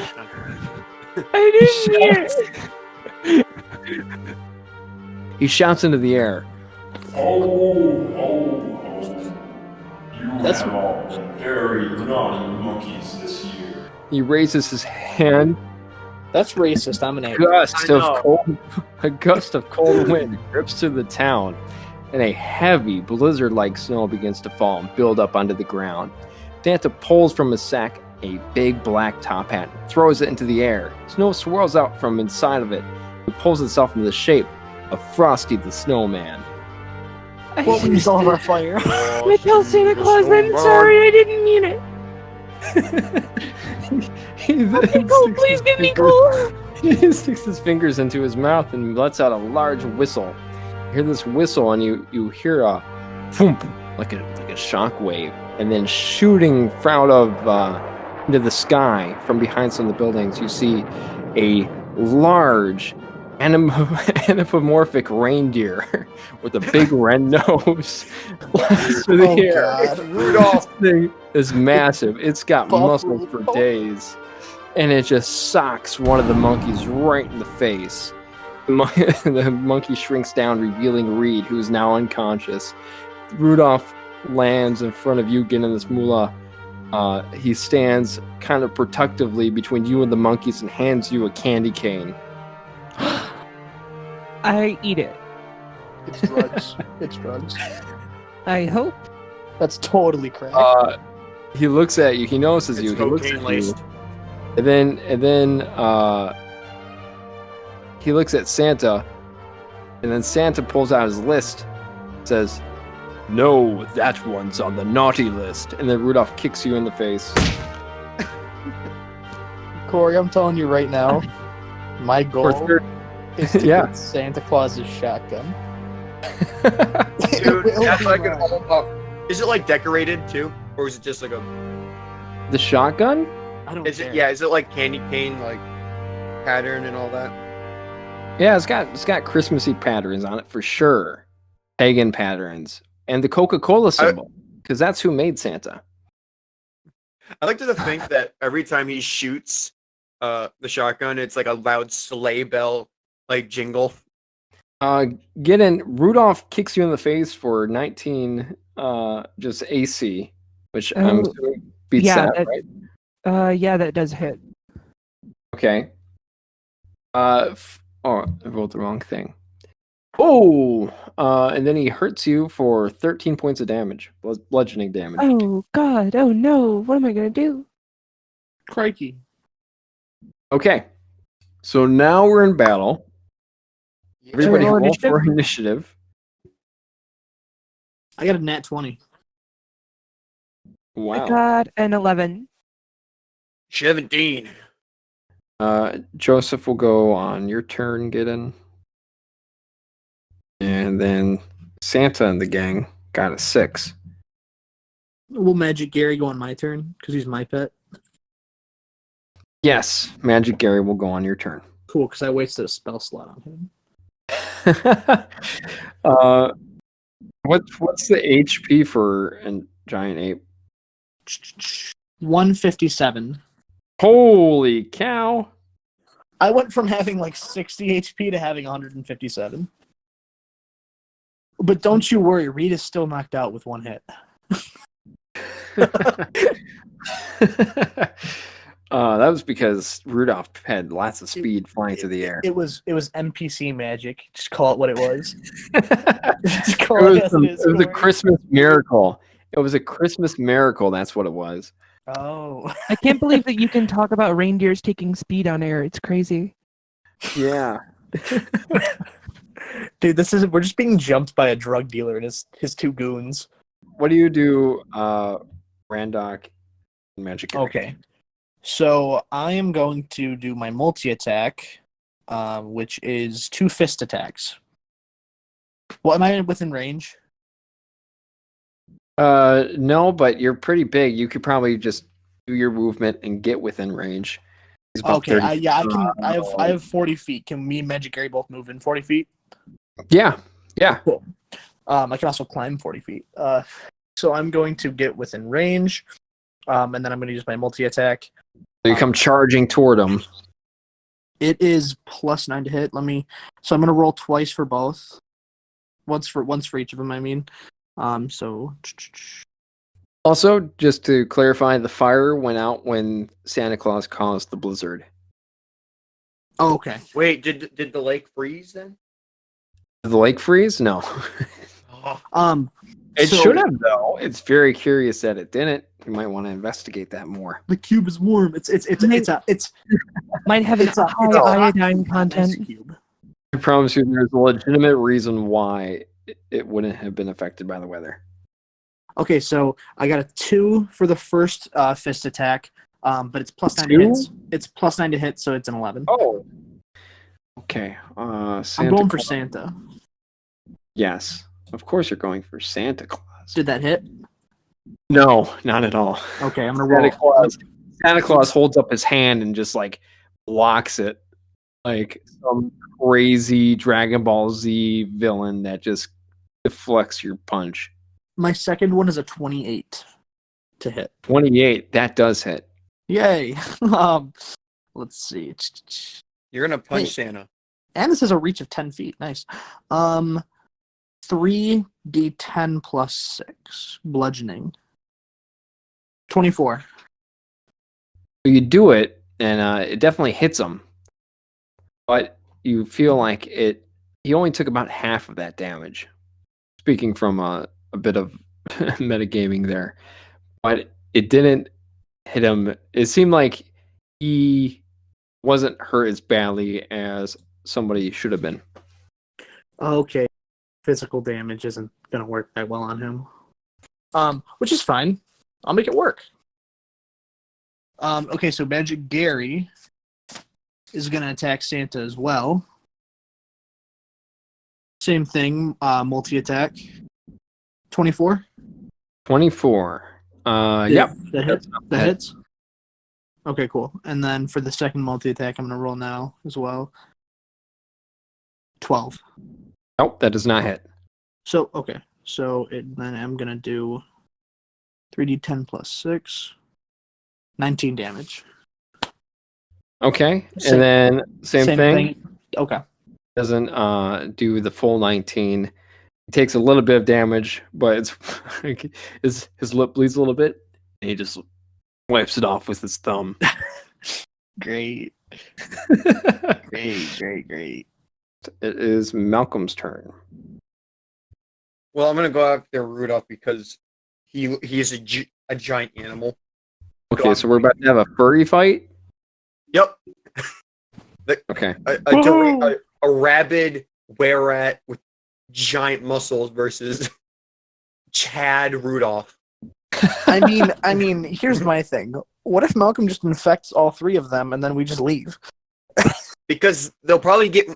I didn't mean it. He shouts into the air. You That's- have all been very naughty monkeys this year. He raises his hand. That's racist. I'm an A A. gust of cold wind rips through the town, and a heavy blizzard-like snow begins to fall and build up onto the ground. Santa pulls from his sack a big black top hat and throws it into the air. Snow swirls out from inside of it and pulls itself into the shape of Frosty the Snowman. What we use all of our fire? I tell Santa Claus, I'm sorry, I didn't mean it. He then Let me go, sticks please his give me fingers- cool. He sticks his fingers into his mouth and lets out a large whistle. You hear this whistle and you hear a thump, like a shock wave, and then shooting out of into the sky from behind some of the buildings, you see a large anthropomorphic reindeer with a big red nose flies through the air. God. Rudolph thing is massive. It's got Buff muscle for Rudolph. days, and it just socks one of the monkeys right in the face. The monkey shrinks down, revealing Reed, who is now unconscious. Rudolph lands in front of you, getting this Mulah. He stands kind of protectively between you and the monkeys and hands you a candy cane. I eat it. It's drugs. It's drugs. I hope. That's totally crack. He looks at you. He notices you. It's He looks at cocaine you. laced. And then he looks at Santa, and then Santa pulls out his list, says, "No, that one's on the naughty list." And then Rudolph kicks you in the face. Corey, I'm telling you right now, my goal For is to Yeah. get Santa Claus's shotgun. It Dude, will that's be like mine. is it like decorated too? Or is it just like a The shotgun? I don't is care. it yeah, is it like candy cane like pattern and all that? Yeah, it's got Christmassy patterns on it for sure. Pagan patterns. And the Coca-Cola symbol. Because that's who made Santa. I like to think that every time he shoots the shotgun, it's like a loud sleigh bell like jingle. Gidden, Rudolph kicks you in the face for 19 just AC, which I'm Oh, assuming beats yeah, that, right? Yeah, that does hit. Okay. Oh, I rolled the wrong thing. Oh, and then he hurts you for 13 points of damage, bludgeoning damage. Oh God! Oh no! What am I gonna do? Crikey. Okay, so now we're in battle. Everybody roll roll for initiative. I got a nat 20. I Wow. got an 11. 17. Joseph will go on your turn, Gidden. And then Santa and the gang got a 6. Will Magic Gary go on my turn? Because he's my pet. Yes, Magic Gary will go on your turn. Cool, because I wasted a spell slot on him. What's the HP for a giant ape? 157. Holy cow! I went from having like 60 HP to having 157. But don't you worry, Reed is still knocked out with one hit. That was because Rudolph had lots of speed flying through the air. It was NPC magic. Just call it what it was. Just It call it as it was is. a Christmas miracle. It was a Christmas miracle. That's what it was. Oh. I can't believe that you can talk about reindeers taking speed on air. It's crazy. Yeah. Dude, we're just being jumped by a drug dealer and his two goons. What do you do, Randock and Magic Gary? Okay. So I am going to do my multi-attack, which is 2 fist attacks. Well, am I within range? No, but you're pretty big. You could probably just do your movement and get within range. He's about Okay, 30 I can. I have 40 feet. Can me and Magic Gary both move in 40 feet? Yeah. Cool. I can also climb 40 feet. So I'm going to get within range, and then I'm going to use my multi-attack. So you come charging toward him. It is +9 to hit. So I'm going to roll twice for both. Once for each of them, I mean. So. Also, just to clarify, the fire went out when Santa Claus caused the blizzard. Oh, okay. Wait, did the lake freeze then? Did the lake freeze? No. It So- should have, though. It's very curious that it didn't. You might want to investigate that more. The cube is warm. It's Might have It's a high hot iodine content. ice cube. I promise you, there's a legitimate reason why it wouldn't have been affected by the weather. Okay, so I got a 2 for the first fist attack, but it's +9 to 2? hit. It's +9 to hit, so it's an 11. Oh. Okay. Santa I'm going for Claus. Santa. Yes. Of course you're going for Santa Claus. Did that hit? No, not at all. Okay, I'm gonna roll. Santa Claus holds up his hand and just like blocks it, like some crazy Dragon Ball Z villain that just deflects your punch. My second one is a 28 to hit. 28, that does hit. Yay! Let's see. You're gonna punch Hey. Santa. And this has a reach of 10 feet. Nice. 3d10 plus 6 bludgeoning. 24. You do it, and it definitely hits him, but you feel like he only took about half of that damage. Speaking from a bit of metagaming there, but it didn't hit him. It seemed like he wasn't hurt as badly as somebody should have been. Okay. Physical damage isn't gonna work that well on him. Which is fine. I'll make it work. Okay, so Magic Gary is gonna attack Santa as well. Same thing, multi-attack. 24? 24. Yep. That hits? Okay, cool. And then for the second multi-attack, I'm gonna roll now as well. 12. Nope, that does not hit. So, okay. So then I'm going to do 3d10 plus 6. 19 damage. Okay. Same- And then same thing. Okay. Doesn't do the full 19. He takes a little bit of damage, but it's his lip bleeds a little bit, and he just wipes it off with his thumb. Great. Great. it is Malcolm's turn. Well, I'm gonna go after Rudolph because he is a giant animal. Okay, so we're about to have a furry fight? Yep. Okay. A rabid were-rat with giant muscles versus Chad Rudolph. I mean, here's my thing. What if Malcolm just infects all three of them and then we just leave? Because they'll probably get.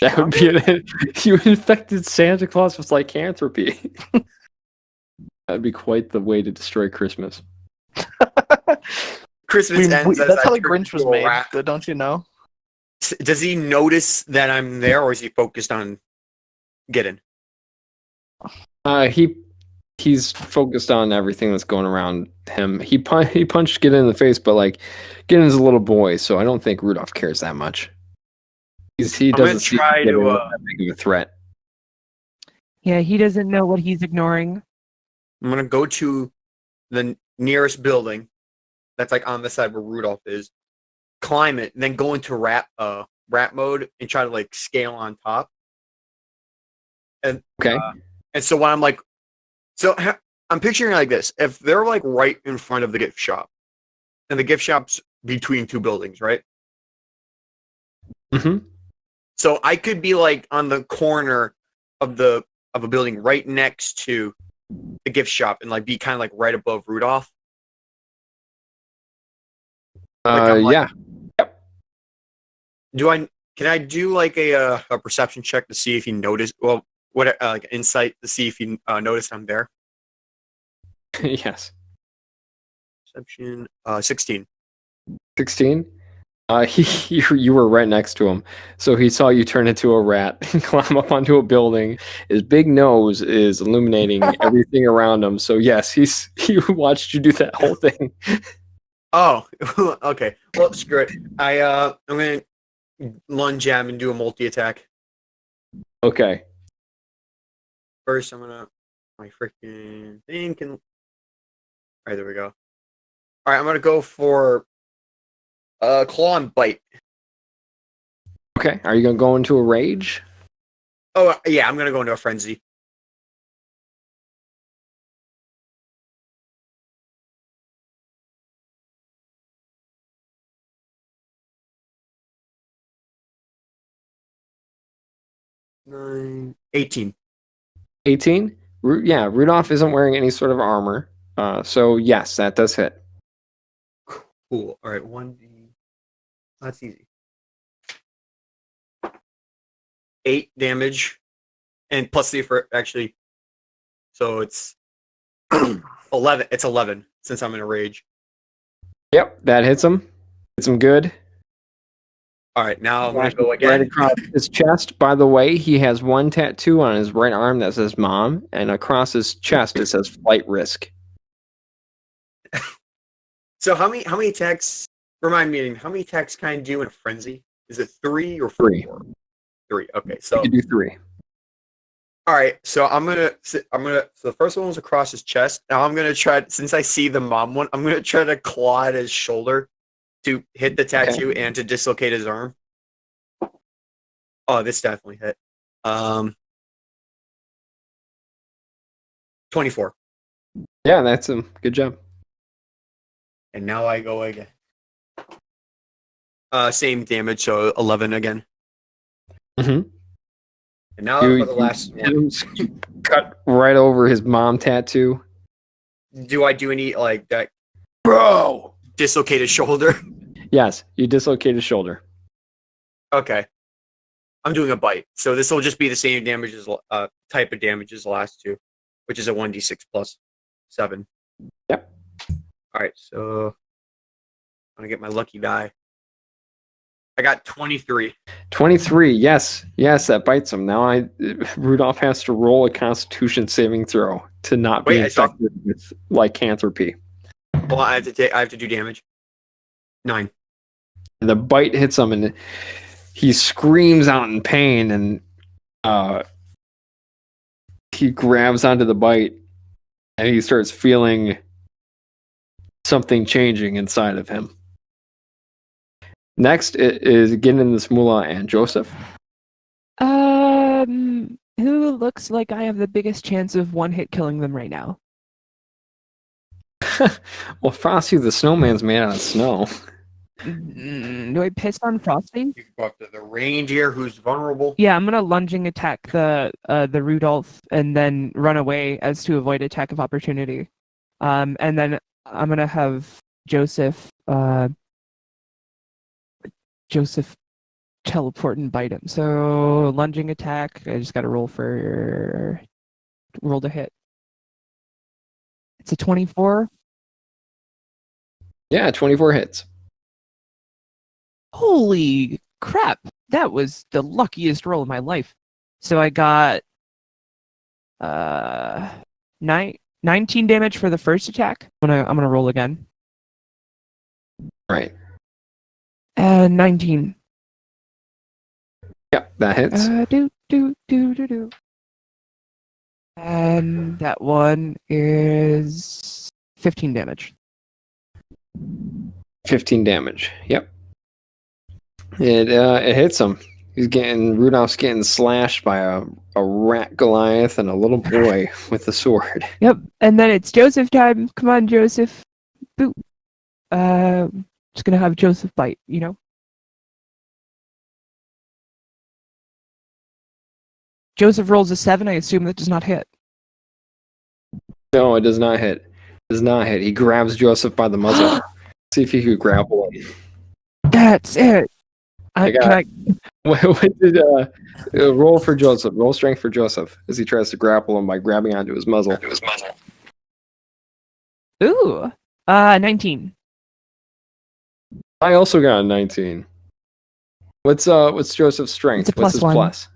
That would be you infected Santa Claus with lycanthropy. That'd be quite the way to destroy Christmas. Christmas ends. That's how the Grinch was made, don't you know? Does he notice that I'm there, or is he focused on Gidden? He's focused on everything that's going around him. He punched Gidden in the face, but like Gidden's a little boy, so I don't think Rudolph cares that much. He doesn't see Gidden that big of a threat. Yeah, he doesn't know what he's ignoring. I'm gonna go to the nearest building that's like on the side where Rudolph is, climb it, and then go into rat mode and try to like scale on top. And okay. And so when I'm like, I'm picturing it like this: if they're like right in front of the gift shop, and the gift shop's between two buildings, right? Mm-hmm. So I could be like on the corner of a building right next to the gift shop and like be kind of like right above Rudolph. Yeah. Yep. Can I do like a perception check to see if he noticed? Well, what like insight to see if he noticed I'm there? Yes. Perception 16. 16. You were right next to him, so he saw you turn into a rat and climb up onto a building. His big nose is illuminating everything around him. So yes, he watched you do that whole thing. Oh, okay. Well, screw it. I'm gonna lunge at him and do a multi attack. Okay. First, I'm gonna my freaking thing can. All right, there we go. All right, I'm gonna go for claw and bite. Okay. Are you gonna go into a rage? Oh yeah, I'm gonna go into a frenzy. Nine, 18. 18? Yeah, Rudolph isn't wearing any sort of armor. So yes, that does hit. Cool. All right, 1d. That's easy. 8 damage, and plus the effort actually. So it's 11. It's 11 since I'm in a rage. Yep, that hits him. Hits him good. All right, now I'm gonna go again. Right across his chest. By the way, he has one tattoo on his right arm that says "Mom," and across his chest it says "Flight Risk." So how many attacks? Remind me, how many attacks can I do in a frenzy? Is it 3 or 4? 3. 3. Okay, so you can do 3. All right, so so the first one was across his chest. Now I'm gonna try, since I see the mom one, I'm gonna try to claw at his shoulder to hit the tattoo and to dislocate his arm. Oh, this definitely hit. 24. Yeah, that's him. Good job. And now I go again. Same damage, so 11 again. Mm-hmm. And now for the last one. You cut right over his mom tattoo. Do I do any like that? Bro! Dislocate his shoulder? Yes, you dislocate his shoulder. Okay. I'm doing a bite. So this will just be the same damage as type of damage as the last two, which is a 1d6 plus 7. Yep. Alright, so I'm gonna get my lucky die. I got 23. 23, yes. Yes, that bites him. Now Rudolph has to roll a constitution saving throw to not be infected with lycanthropy. Well, I have to do damage. 9. And the bite hits him and he screams out in pain and he grabs onto the bite and he starts feeling something changing inside of him. Next is Gidden, this Mulah, and Joseph. Who looks like I have the biggest chance of one hit killing them right now? Well, Frosty the Snowman's made out of snow. Do I piss on Frosty? You can go up to the reindeer who's vulnerable. Yeah, I'm gonna lunging attack the Rudolph and then run away as to avoid attack of opportunity. And then I'm gonna have Joseph teleport and bite him. So lunging attack. I just gotta roll to hit. It's a 24. Yeah, 24 hits. Holy crap! That was the luckiest roll of my life. So I got 19 damage for the first attack. I'm gonna roll again. Right. And 19. Yep, that hits. Do. And that one is 15 damage. 15 damage. Yep. It hits him. Rudolph's getting slashed by a rat Goliath and a little boy with a sword. Yep. And then it's Joseph time. Come on, Joseph. Boop. Just gonna have Joseph bite, you know? Joseph rolls a 7. I assume that does not hit. No, it does not hit. It does not hit. He grabs Joseph by the muzzle. See if he could grapple him. That's it. What did roll for Joseph? Roll strength for Joseph as he tries to grapple him by grabbing onto his muzzle. Ooh. 19. I also got a 19. What's Joseph's strength? It's a What's his +1. plus?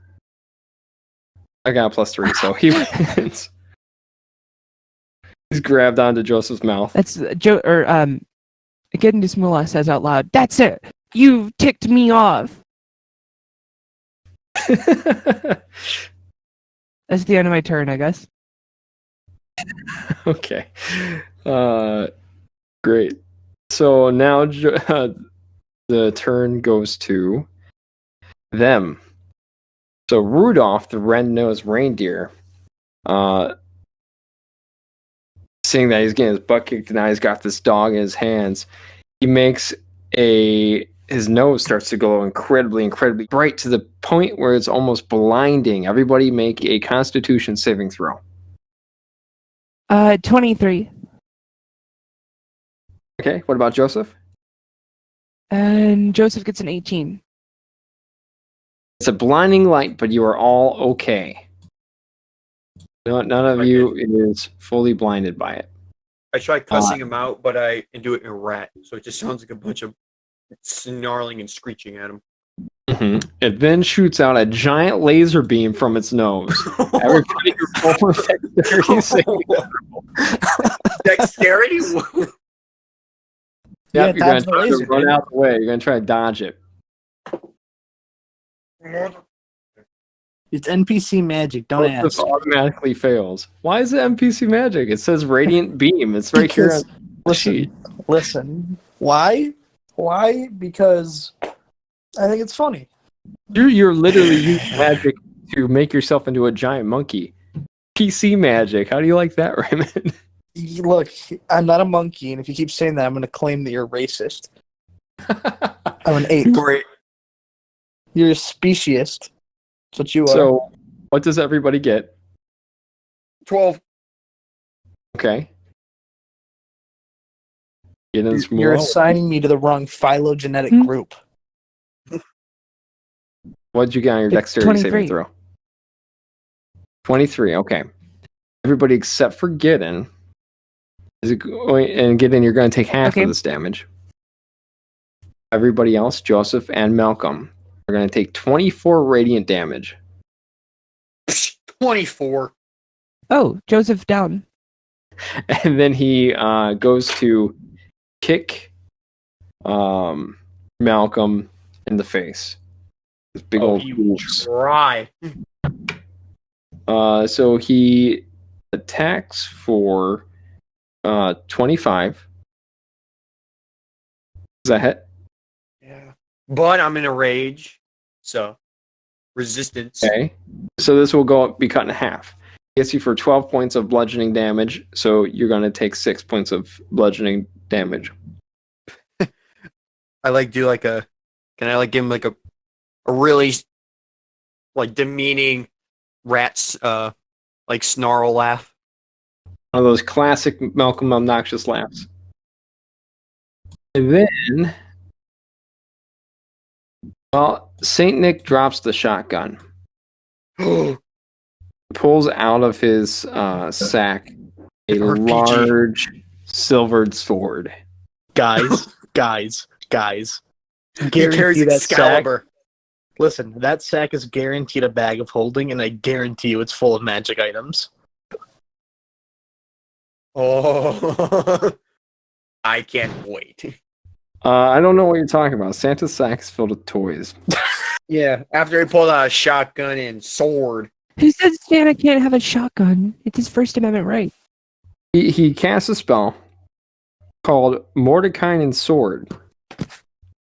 I got a +3, so he wins. He's grabbed onto Joseph's mouth. That's Gidden Mulah says out loud, "That's it. You've ticked me off." That's the end of my turn, I guess. Okay. Great. So now the turn goes to them. So Rudolph, the red-nosed reindeer, seeing that he's getting his butt kicked and now he's got this dog in his hands, he makes his nose starts to glow incredibly bright to the point where it's almost blinding. Everybody make a Constitution saving throw. 23. Okay, what about Joseph? And Joseph gets an 18. It's a blinding light, but you are all okay. None of you is fully blinded by it. I try cussing him out, but I do it in rat, so it just sounds like a bunch of snarling and screeching at him. Mm-hmm. It then shoots out a giant laser beam from its nose. Everybody roll for dexterity saving. Dexterity? Yep, you're going to try to run out of the way. You're going to try to dodge it. It's NPC magic. Don't ask. This automatically fails. Why is it NPC magic? It says radiant beam. It's right here on the sheet. Listen. Why? Because I think it's funny. You're literally using magic to make yourself into a giant monkey. PC magic. How do you like that, Raymond? Look, I'm not a monkey, and if you keep saying that, I'm going to claim that you're racist. I'm an ape. Great. You're a speciesist. That's what you are. So, what does everybody get? 12. Okay. You're assigning me to the wrong phylogenetic group. What'd you get on your dexterity 23. saving throw? 23, okay. Everybody except for Gidden. And Gidden, you're going to take half of this damage. Everybody else, Joseph and Malcolm, are going to take 24 radiant damage. 24. Oh, Joseph down. And then he goes to kick Malcolm in the face. This big old try. So he attacks for 25. Does that hit? Yeah. But I'm in a rage, so resistance. Okay. So this will be cut in half. Hits you for 12 points of bludgeoning damage, so you're going to take 6 points of bludgeoning damage. I like do like a. Can I like give him like a really like demeaning rat's like snarl laugh? One of those classic Malcolm obnoxious laughs. And then, well, Saint Nick drops the shotgun. Pulls out of his sack a RPG. large silvered sword. Guys. He Guarantee carries that sack. Excalibur. Listen, that sack is guaranteed a bag of holding, and I guarantee you it's full of magic items. Oh, I can't wait. I don't know what you're talking about. Santa's sack is filled with toys. Yeah, after he pulled out a shotgun and sword. Who says Santa can't have a shotgun? It's his First Amendment right. He casts a spell called Mordekainen's Sword.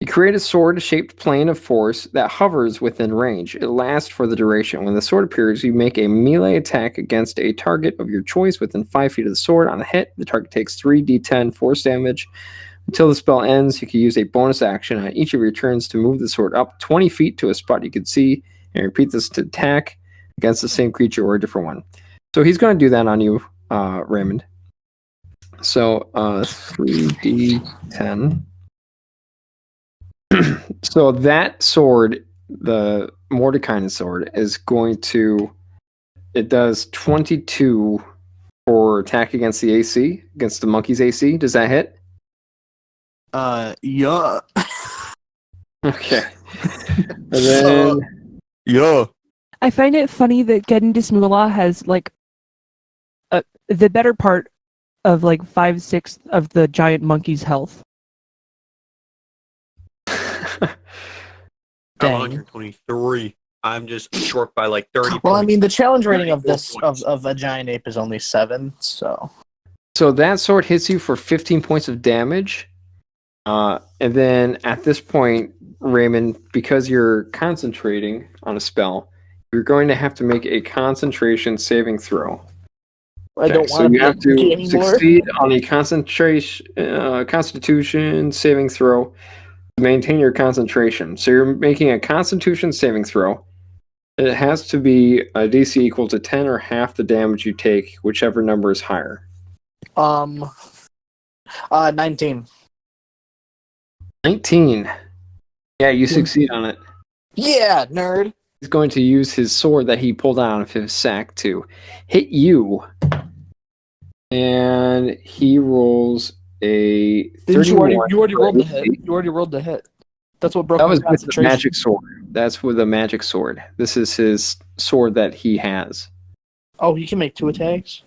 You create a sword-shaped plane of force that hovers within range. It lasts for the duration. When the sword appears, you make a melee attack against a target of your choice within 5 feet of the sword. On a hit, the target takes 3d10 force damage. Until the spell ends, you can use a bonus action on each of your turns to move the sword up 20 feet to a spot you can see, and repeat this to attack against the same creature or a different one. So he's going to do that on you, Raymond. So 3d10. So that sword, the Mordekainen's sword, is going to... It does 22 for attack against the AC, against the monkey's AC. Does that hit? Yeah. Okay. And then... Yeah. I find it funny that Gidden Mulah has like the better part of like 5/6 of the giant monkey's health. I'm Dang. 123. I'm just short by like 30 Well, I points. mean, the challenge rating of 34 this points. of a giant ape is only 7, so So that sword hits you for 15 points of damage. And then at this point, Raymond, because you're concentrating on a spell, you're going to have to make a concentration saving throw. I don't So want you to have be to anymore. succeed on a Constitution saving throw to maintain your concentration. So you're making a Constitution saving throw. It has to be a DC equal to 10 or half the damage you take, whichever number is higher. 19. 19. Yeah, you succeed on it. Yeah, nerd. He's going to use his sword that he pulled out of his sack to hit you. And he rolls a Didn't you 31. already rolled the hit? You already rolled the hit. That's what broke That my was with the concentration. magic sword. That's with a magic sword. This is his sword that he has. Oh, he can make 2 attacks?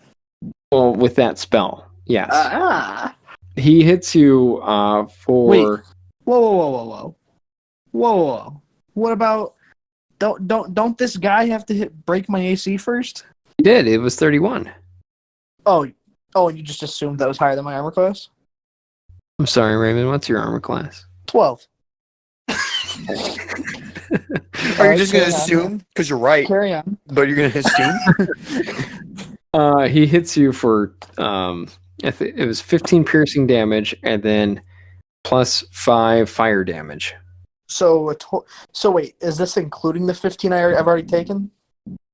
Well, with that spell, yes. Ah. He hits you for... Wait. Whoa. What about... Don't this guy have to break my AC first? He did. It was 31. Oh, and you just assumed that was higher than my armor class? I'm sorry, Raymond. What's your armor class? 12. Are you just going to Carry on. assume? Because you're right. Carry on. But you're going to assume? He hits you for... it was 15 piercing damage and then plus 5 fire damage. So wait, is this including the 15 I've already taken?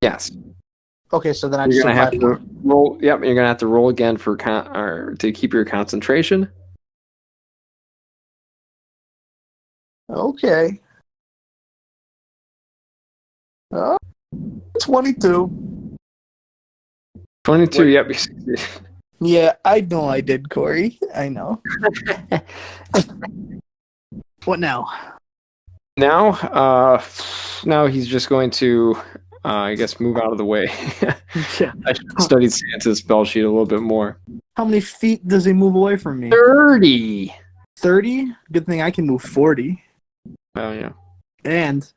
Yes. Okay, so then I You're just gonna have have to roll. Yep, you're gonna have to roll again for to keep your concentration. Okay. 22. 22. Wait. Yep. You succeed. Yeah, I know I did, Corey. I know. What now? Now he's just going to, I guess, move out of the way. I should have studied Santa's spell sheet a little bit more. How many feet does he move away from me? 30. 30? Good thing I can move 40. Oh yeah. And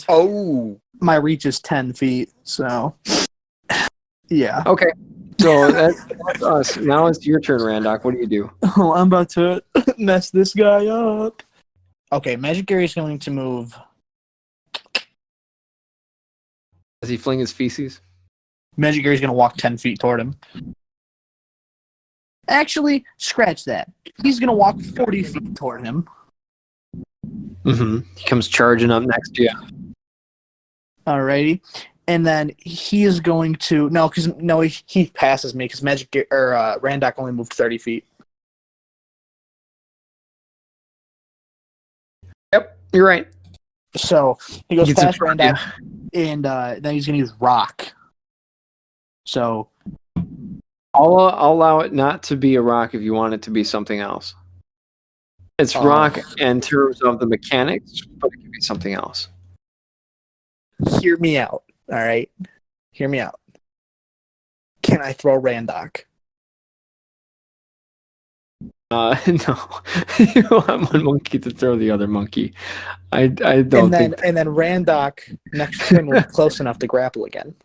Oh. my reach is 10 feet, so yeah. Okay. So that's us. Now it's your turn, Randock. What do you do? Oh, I'm about to mess this guy up. Okay, Magic Area is going to move Does he fling his feces? Magic Gary's gonna walk 10 feet toward him. Actually, scratch that. He's gonna walk 40 feet toward him. Mm-hmm. He comes charging up next to you. Alrighty. And then he is going to he passes me because Randock only moved 30 feet. Yep, you're right. So he goes Gets in past front of Randock, and then he's gonna use rock. So I'll allow it not to be a rock if you want it to be something else. It's rock in terms of the mechanics, but it can be something else. hear me out. All right, hear me out. Can I throw Randock? No, you want one monkey to throw the other monkey. I don't think. And then Randock next turn will be close enough to grapple again.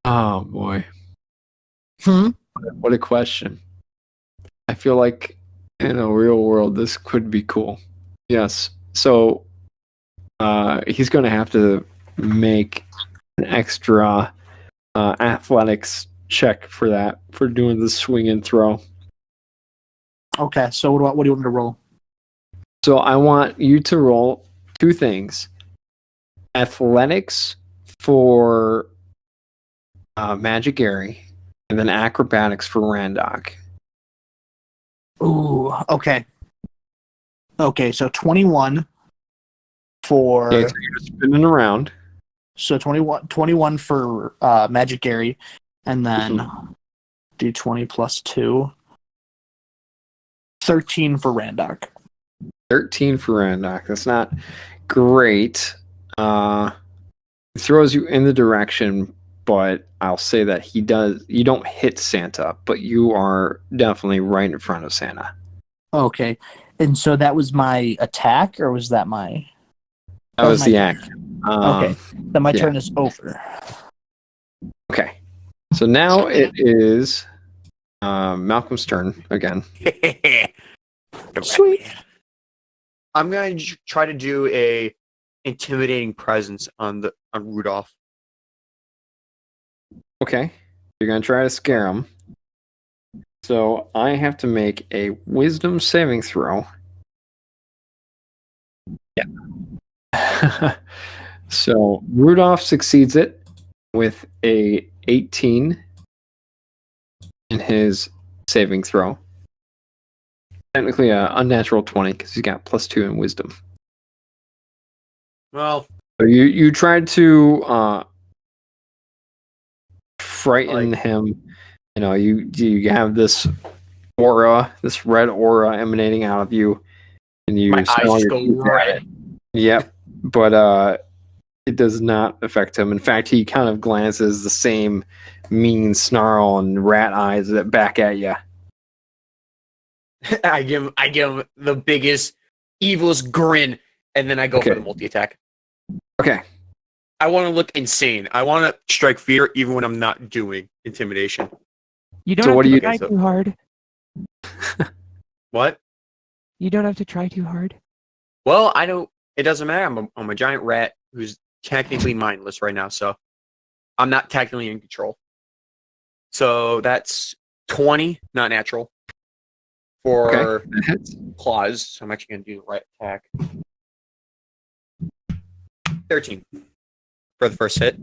Oh boy, Hmm. what a question! I feel like in a real world this could be cool. Yes, so he's going to have to make an extra athletics check for that, for doing the swing and throw. Okay, so what do you want me to roll? So I want you to roll two things: athletics for Magic Gary, and then acrobatics for Randock. Ooh, okay. Okay, so 21 for Okay, so you're just spinning around. so 21 for Magic Gary, and then do 20 plus 2. 13 for Randock. 13 for Randock. That's not great. It throws you in the direction, but I'll say that you don't hit Santa, but you are definitely right in front of Santa. Okay, and so that was my attack, or was that my? That was the my action. Okay, then my yeah. turn is over. Okay. So now it is Malcolm's turn again. Sweet. I'm going to try to do a intimidating presence on Rudolph. Okay. You're going to try to scare him. So I have to make a wisdom saving throw. Yeah. So Rudolph succeeds it with a 18 in his saving throw. Technically an unnatural 20 because he's got +2 in wisdom. Well, So you tried to frighten him. You know, you have this aura, this red aura emanating out of you, and you my eyes smell just your go teeth at red. it. Yep, but it does not affect him. In fact, he kind of glances the same mean snarl and rat eyes that back at you. I give him the biggest, evilest grin, and then I go for the multi-attack. Okay. I want to look insane. I want to strike fear even when I'm not doing intimidation. You don't So have what to do you- try too hard. What? You don't have to try too hard. Well, I don't. It doesn't matter. I'm a giant rat who's technically mindless right now, so I'm not technically in control. So that's 20, not natural, for claws. So I'm actually going to do the right attack. 13 for the first hit.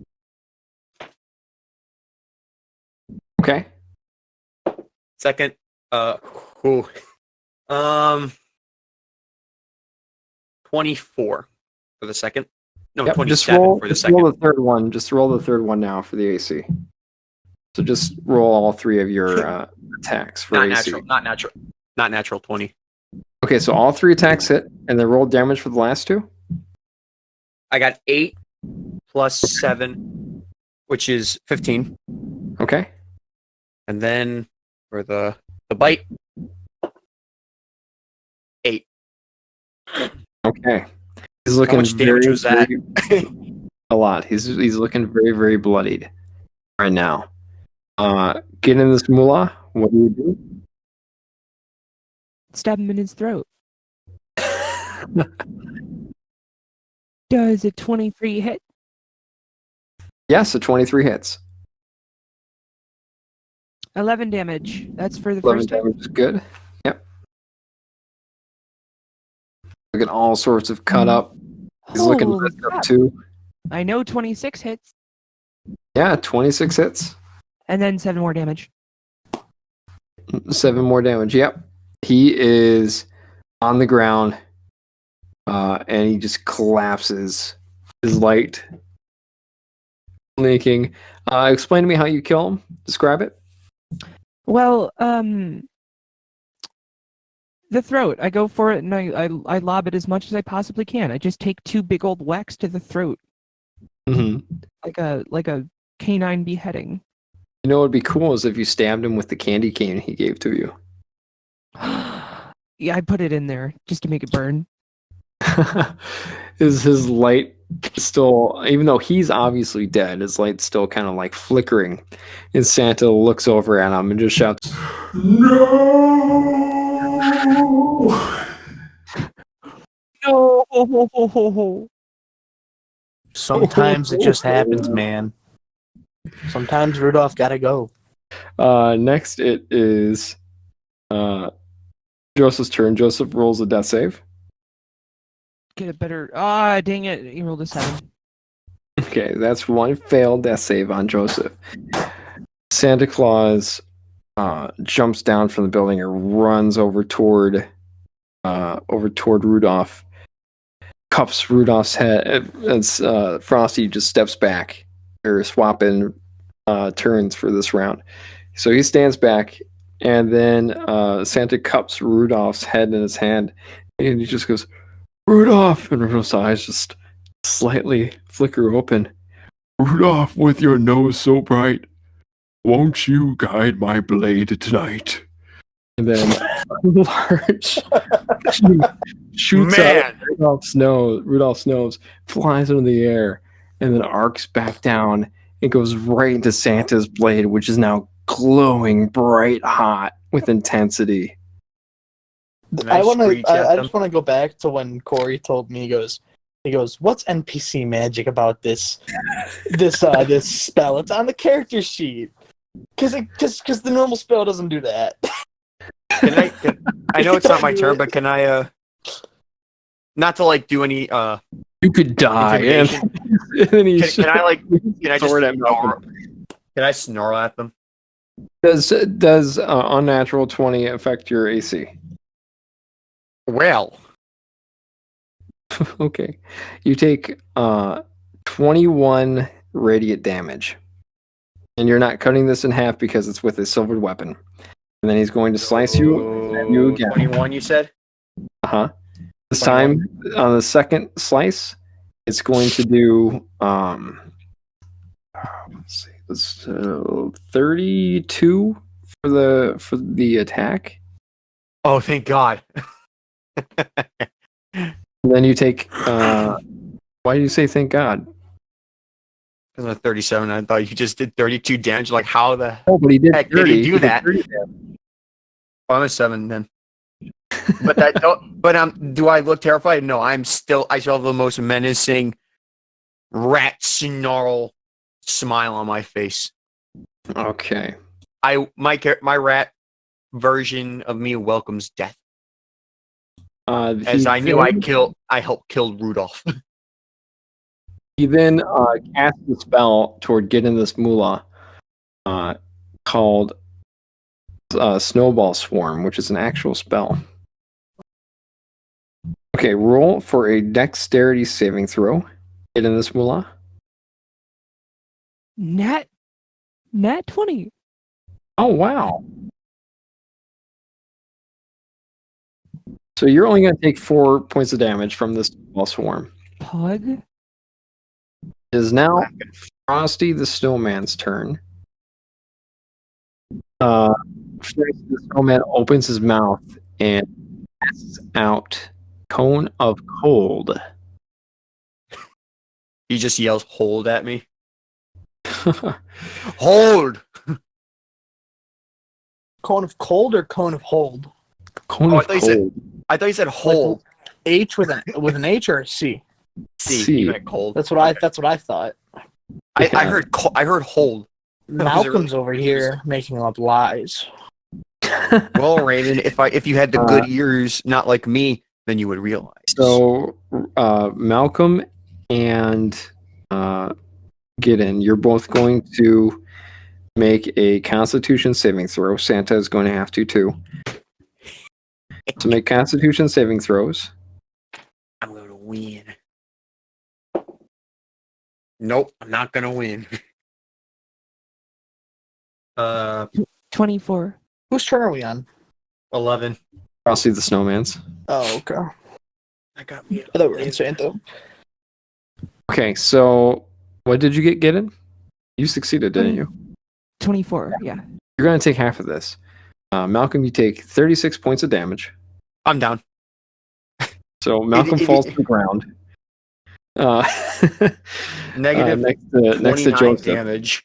Okay. Second, 24 for the second. No, Yep, 27 for the second. roll the third one. Just roll the third one now for the AC. So just roll all three of your attacks for Not AC. natural. Not natural 20. Okay, so all three attacks hit, and then roll damage for the last two. I got 8 plus 7, which is 15. Okay. And then for the bite, 8. Okay. He's looking much damage was that? a lot. He's looking very, very bloodied right now. Get in this Mulah. What do you do? Stab him in his throat. Does a 23 hit? Yes, a 23 hits. 11 damage. That's for the 11 first time. damage is good. Yep. Look at all sorts of cut up. He's looking Holy messed up crap. too. I know 26 hits. Yeah, 26 hits. And then 7 more damage. 7 more damage. Yep. He is on the ground, and he just collapses. His light blinking. Explain to me how you kill him. Describe it. Well, the throat. I go for it and I lob it as much as I possibly can. I just take 2 big old whacks to the throat. Mm-hmm. Like a canine beheading. You know what would be cool is if you stabbed him with the candy cane he gave to you. Yeah, I put it in there just to make it burn. Is his light still, even though he's obviously dead, his light's still kind of like flickering. And Santa looks over at him and just shouts, No! No. Sometimes it just happens, man. Sometimes Rudolph gotta go. Next it is Joseph's turn. Joseph rolls a death save. Get a better. Ah, dang it! He rolled a 7. Okay, that's 1 failed death save on Joseph. Santa Claus jumps down from the building and runs over toward Rudolph. Cups Rudolph's head. As Frosty just steps back. They're swapping turns for this round. So he stands back, and then Santa cups Rudolph's head in his hand, and he just goes, Rudolph! And Rudolph's eyes just slightly flicker open. Rudolph, with your nose so bright, won't you guide my blade tonight? And then large shoots out Rudolph's nose, flies into the air, and then arcs back down and goes right into Santa's blade, which is now glowing bright hot with intensity. I just want to go back to when Corey told me, he goes, what's NPC magic about this spell? It's on the character sheet. Cause the normal spell doesn't do that. I know it's not my turn, but can I not to like do any you could die and then can I snarl at them? Does unnatural 20 affect your AC? Well, okay. You take 21 radiant damage. And you're not cutting this in half because it's with a silvered weapon. And then he's going to slice you again. 21, you said? Uh-huh. This 21. time, on the second slice, it's going to do, let's see, it's 32 for the attack. Oh, thank God. And then you take, why do you say thank God? Because I'm 37, I thought you just did 32 damage. Like, how the but he did heck 30. did he do that? Well, I'm a 7 then. But do I look terrified? No, I still have the most menacing rat snarl smile on my face. Okay. My rat version of me welcomes death. As I knew I helped kill Rudolph. He then casts a spell toward getting this Mulah called Snowball Swarm, which is an actual spell. Okay, roll for a dexterity saving throw. Get in this Mulah. Nat 20. Oh, wow. So you're only going to take 4 points of damage from this Snowball Swarm. Pug. It is now Frosty the Snowman's turn. The snowman opens his mouth and passes out Cone of Cold. He just yells, "Hold" at me. Hold! Cone of cold or cone of hold? Cone of Cold. I thought you said hold. H with an H or a C? C. C. You meant cold. That's what I thought. I heard hold. Malcolm's over here making up lies. Well, Raymond, if you had the good ears, not like me, then you would realize. So, Malcolm and Gidden, you're both going to make a Constitution saving throw. Santa is going to have to too. So make Constitution saving throws. I'm going to win. Nope, I'm not going to win. 24. Whose turn are we on? 11. I'll see the snowman's. Oh, okay. I got me. I thought we were in Santa. Okay, so what did you get, Gidden? You succeeded, didn't you? 24, yeah. You're going to take half of this. Malcolm, you take 36 points of damage. I'm down. So Malcolm falls to the ground. Negative next to 29 Joseph. damage.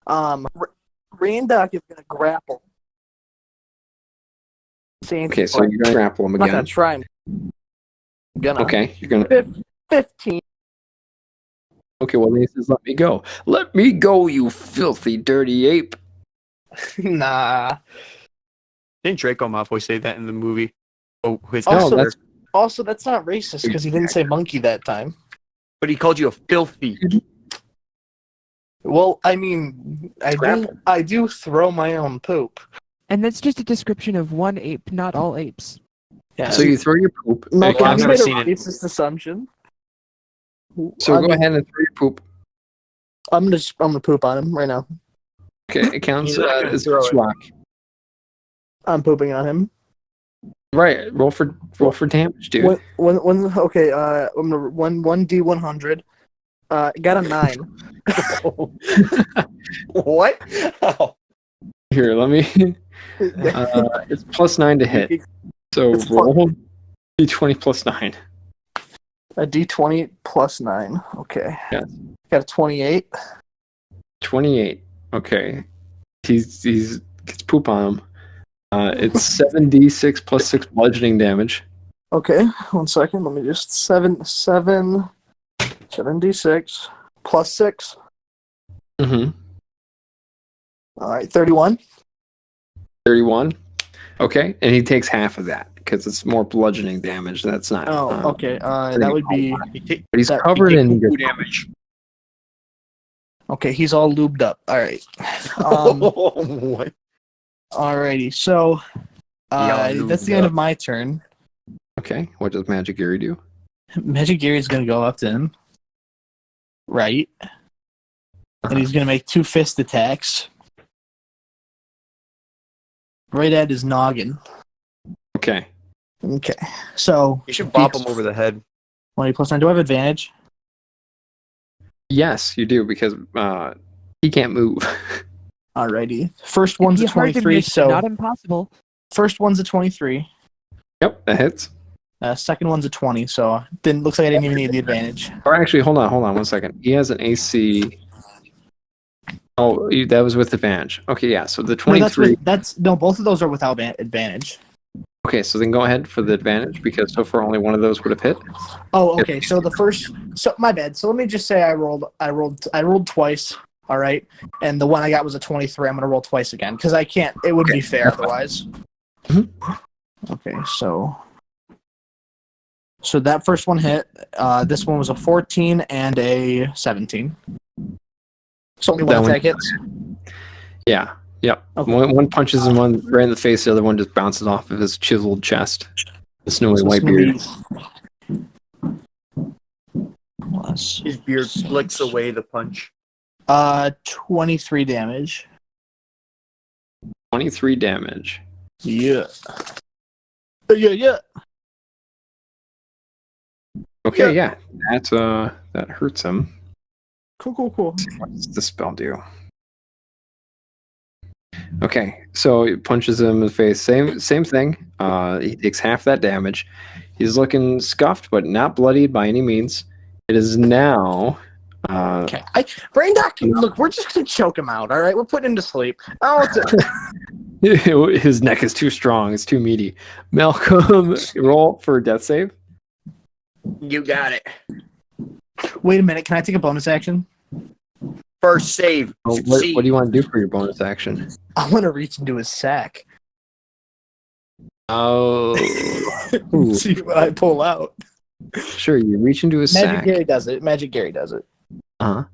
Randock is gonna grapple. Okay, so you're gonna grapple him I'm not gonna again. try him. I'm gonna. Okay, you're gonna. 15. Okay, well, he says, "Let me go. Let me go, you filthy, dirty ape." Nah. Didn't Draco Malfoy say that in the movie? Oh, his Also, that's Also, that's not racist because he didn't say monkey that time. but he called you a filthy. Well, I mean, I do throw my own poop. And that's just a description of one ape, not all apes. Yeah. so you throw your poop. No, It Well, I've counts- you never made a seen it. racist assumption. so I'm, go ahead and throw your poop. I'm gonna poop on him right now. Okay, it counts He's not gonna as throw it. rock. I'm pooping on him. Right, roll for damage, dude. Okay, I'm gonna 1d100. Got a 9. What? Oh. Here, let me. It's +9 to hit. So It's roll d20 +9. A d20 plus 9. Okay. Yes. Got a 28. 28. Okay. He's gets poop on him. It's 7d6 plus 6 bludgeoning damage. Okay, 1 second. Let me just 7d6 plus 6. Mm-hmm. All right, 31. 31. Okay, and he takes half of that because it's more bludgeoning damage. That's not. Oh, okay. That would be But he's that- covered in. Poo damage. okay. He's all lubed up. All right. What? Alrighty. So Yeah, that's the lubed end up. of my turn. Okay, what does Magic Geary do? Magic Gary's gonna go up to him. Right. And he's gonna make 2 fist attacks. Right at his noggin. Okay. Okay. So You should bop him over the head. 20 plus 9. Do I have advantage? Yes, you do because he can't move. Alrighty. First one's a It'd be hard to 23, miss, but so not impossible. first one's a 23. Yep, that hits. Second one's a 20, so then looks like I didn't even need the advantage. Or actually, hold on 1 second. He has an AC. Oh, that was with advantage. Okay, yeah. So the No, 23. both of those are without advantage. Okay, so then go ahead for the advantage because so far only one of those would have hit. Oh, okay. So the first, so my bad. So let me just say I rolled twice. All right, and the one I got was a 23. I'm gonna roll twice again because I can't. It wouldn't be fair otherwise. Mhm. Okay, so that first one hit. This one was a 14 and a 17. So only one That one- attack hits. Yeah. Yep. Okay. One punches him one right in the face. The other one just bounces off of his chiseled chest. The snowy So white it's gonna beard. be plus His beard flicks away the punch. 23 damage. 23 damage. Yeah. Yeah. Okay, yeah. That hurts him. Cool. What does the spell do? Okay, so he punches him in the face. Same thing. He takes half that damage. He's looking scuffed, but not bloodied by any means. It is now. Okay. Randock, look, we're just gonna choke him out. All right, we're putting him to sleep. Oh, His neck is too strong. It's too meaty. Malcolm, roll for death save. You got it. wait a minute. Can I take a bonus action? First save. Well, what do you want to do for your bonus action? I want to reach into his sack. Oh, ooh. See what I pull out. Sure. You reach into his Magic sack. Gary does it. Magic Gary does it. Uh-huh.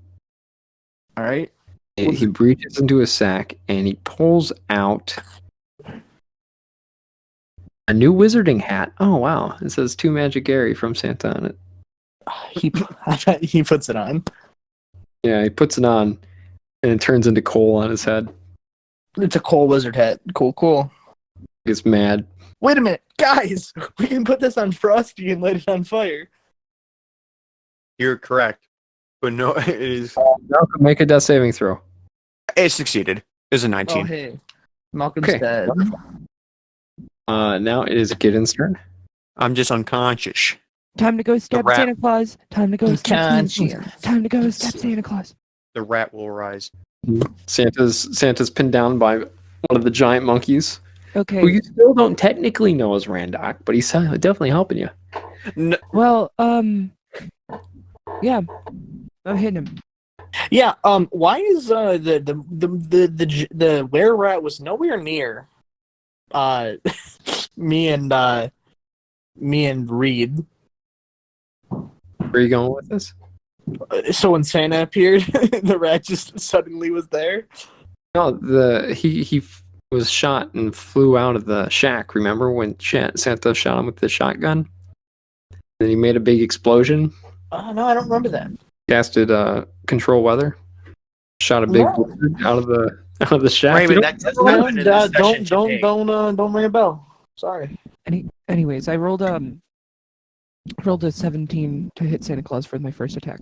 All right. He reaches into his sack and he pulls out a new wizarding hat. Oh wow! It says "To Magic Gary" from Santa on it. He puts it on. Yeah, he puts it on, and it turns into coal on his head. It's a coal wizard hat. Cool. He gets mad. Wait a minute, guys. We can put this on Frosty and light it on fire. You're correct. But no, it is. Malcolm, make a death saving throw. It succeeded. It was a 19. Oh hey, Malcolm's Okay. dead. Now it is Gidden's turn. I'm just unconscious. Time to go step rat. Santa Claus. Time to go step Santa Claus. Conscience. Time to go step Santa Claus. The rat will rise. Santa's pinned down by one of the giant monkeys, Okay. who you still don't technically know is Randock, but he's definitely helping you. Well, yeah, I'm hitting him. Yeah. Why is the were rat was nowhere near me and Reed. Where are you going with this? So when Santa appeared, the rat just suddenly was there. No, he was shot and flew out of the shack. Remember when Santa shot him with the shotgun? Then he made a big explosion. No, I don't remember that. Casted control weather. Shot a big wizard out of the shack. Raymond, that's not been in this session today. Don't ring a bell. Sorry. Anyways, I rolled a 17 to hit Santa Claus for my first attack.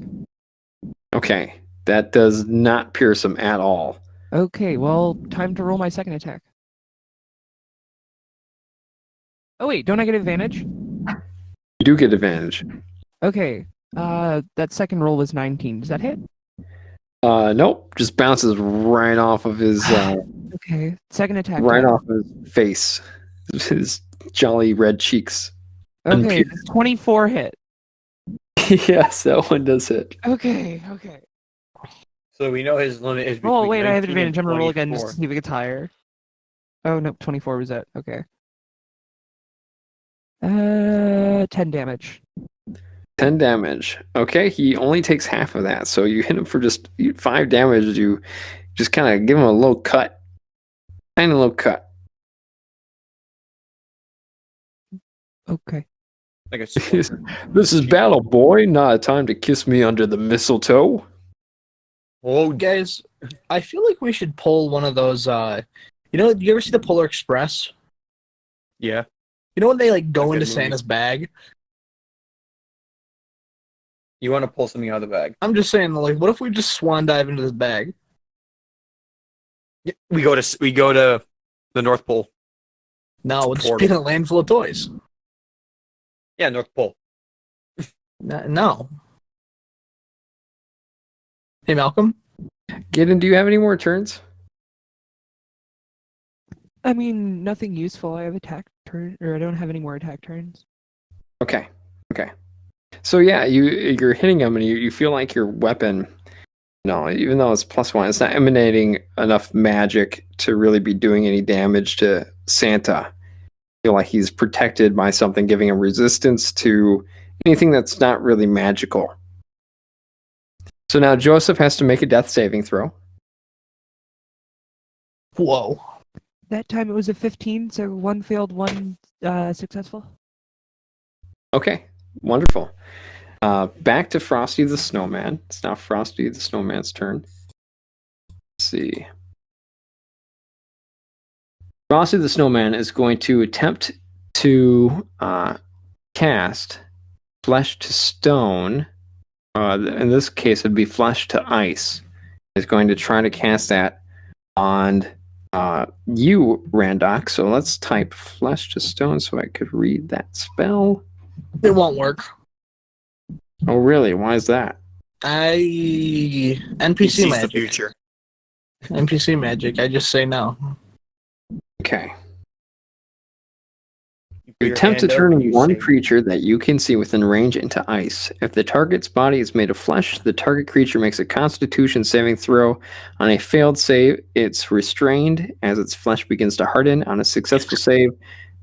Okay, that does not pierce him at all. Okay, well, time to roll my second attack. Oh wait, don't I get advantage? You do get advantage. Okay, that second roll was 19. Does that hit? Nope, just bounces right off of his Okay, second attack. right off his face, his jolly red cheeks. Okay, 24 hit. Yes, that one does hit. Okay. So we know his limit is. Oh between wait, I have 19 advantage. I'm and gonna roll again just 24. to see if it gets higher. Oh no, 24 was it? Okay. 10 damage. 10 damage. Okay, he only takes half of that, so you hit him for just 5 damage. You just kind of give him a little cut. Tiny little cut. Okay. Like a This is battle, boy. Not a time to kiss me under the mistletoe. Oh, Guys, I feel like we should pull one of those. You ever see the Polar Express? yeah. You know when they like go Good into movie. Santa's bag? You want to pull something out of the bag? I'm just saying, like, what if we just swan dive into this bag? Yeah, we go to the North Pole. No, we'll just Portal. be in a land full of toys. Yeah, North Pole. No. Hey, Malcolm. Gidden, do you have any more turns? I mean, nothing useful. I have attack turn, or I don't have any more attack turns. Okay. So yeah, you're hitting him, and you feel like your weapon. No, even though it's +1, it's not emanating enough magic to really be doing any damage to Santa. You feel like he's protected by something, giving him resistance to anything that's not really magical. So now Joseph has to make a death saving throw. Whoa. That time it was a 15, so 1 failed, 1 successful. Okay, wonderful. Back to Frosty the Snowman. It's now Frosty the Snowman's turn. Let's see. Frosty the Snowman is going to attempt to cast Flesh to Stone. In this case, it'd be Flesh to Ice. He's going to try to cast that on you, Randock. So let's type Flesh to Stone so I could read that spell. It won't work. Oh, really? Why is that? He NPC sees the magic. future. NPC magic. I just say no. Okay. You Your attempt to hand up, turn you one say- creature that you can see within range into ice. If the target's body is made of flesh, the target creature makes a Constitution saving throw. On a failed save, it's restrained as its flesh begins to harden. On a successful save,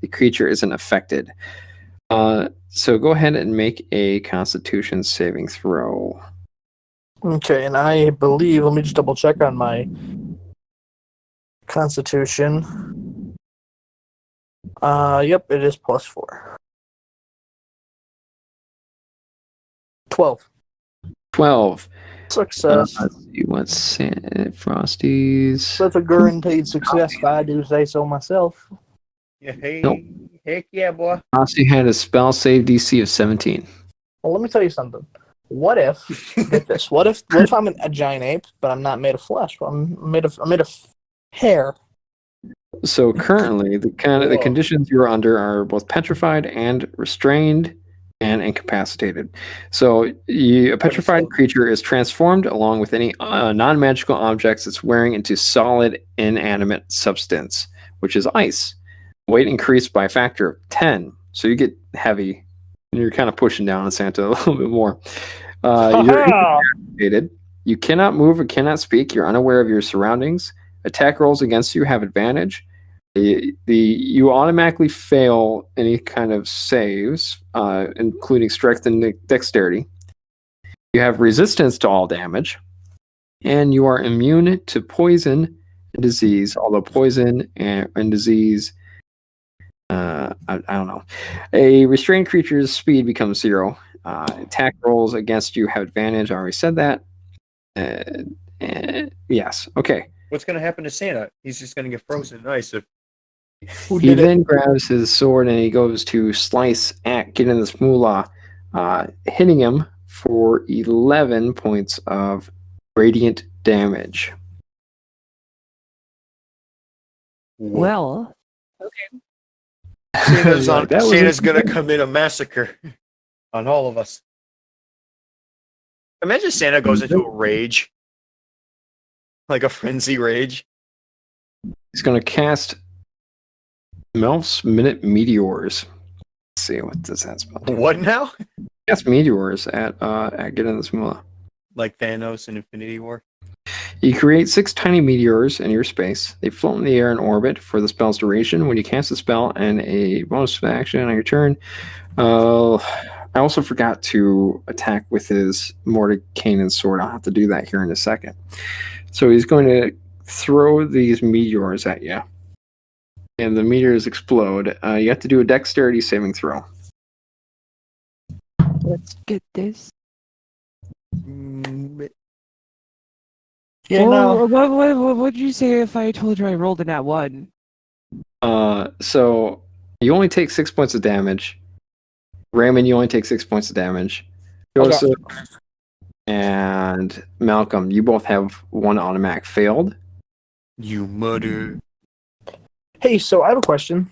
the creature isn't affected. So go ahead and make a Constitution saving throw. Okay, and I believe, let me just double check on my Constitution. Yep, it is +4. 12. 12. Success. Let's see what's Frosty's. That's a guaranteed success if I do say so myself. Yeah, hey, Nope. heck yeah, boy. Frosty had a spell save DC of 17. Well, let me tell you something. What if, get this, what if I'm a giant ape, but I'm not made of flesh? I'm made of hair. So currently, the Whoa. conditions you're under are both petrified and restrained and incapacitated. So a petrified creature is transformed along with any non-magical objects it's wearing into solid inanimate substance, which is ice. Weight increased by a factor of 10. So you get heavy, and you're kind of pushing down on Santa a little bit more. You're incapacitated. You cannot move or cannot speak. You're unaware of your surroundings. Attack rolls against you have advantage. You automatically fail any kind of saves, including strength and dexterity. You have resistance to all damage, and you are immune to poison and disease. Although poison and disease, I don't know. A restrained creature's speed becomes 0. Attack rolls against you have advantage. I already said that. Yes. Okay. What's gonna happen to Santa? He's just gonna get frozen in ice. He then grabs his sword and he goes to slice at Gidden this Mulah, hitting him for 11 points of radiant damage. Well, Santa's, Like, that was Santa's a- gonna commit a massacre on all of us. Imagine Santa goes into a rage, like a frenzy rage. He's going to cast Melf's Minute Meteors. Let's see, what does that spell do? What now? Cast Meteors at Gidden this Mulah. Like Thanos in Infinity War. You create 6 tiny meteors in your space. They float in the air in orbit for the spell's duration. When you cast a spell and a bonus action on your turn, I also forgot to attack with his Mordecaian sword. I'll have to do that here in a second. So he's going to throw these meteors at you, and the meteors explode. You have to do a dexterity saving throw. let's get this. Yeah, no. What did you say if I told you I rolled a nat 1? So you only take 6 points of damage. Raymond, you only take 6 points of damage. Joseph and Malcolm, you both have 1 automatic failed. You murder. Hey, so I have a question.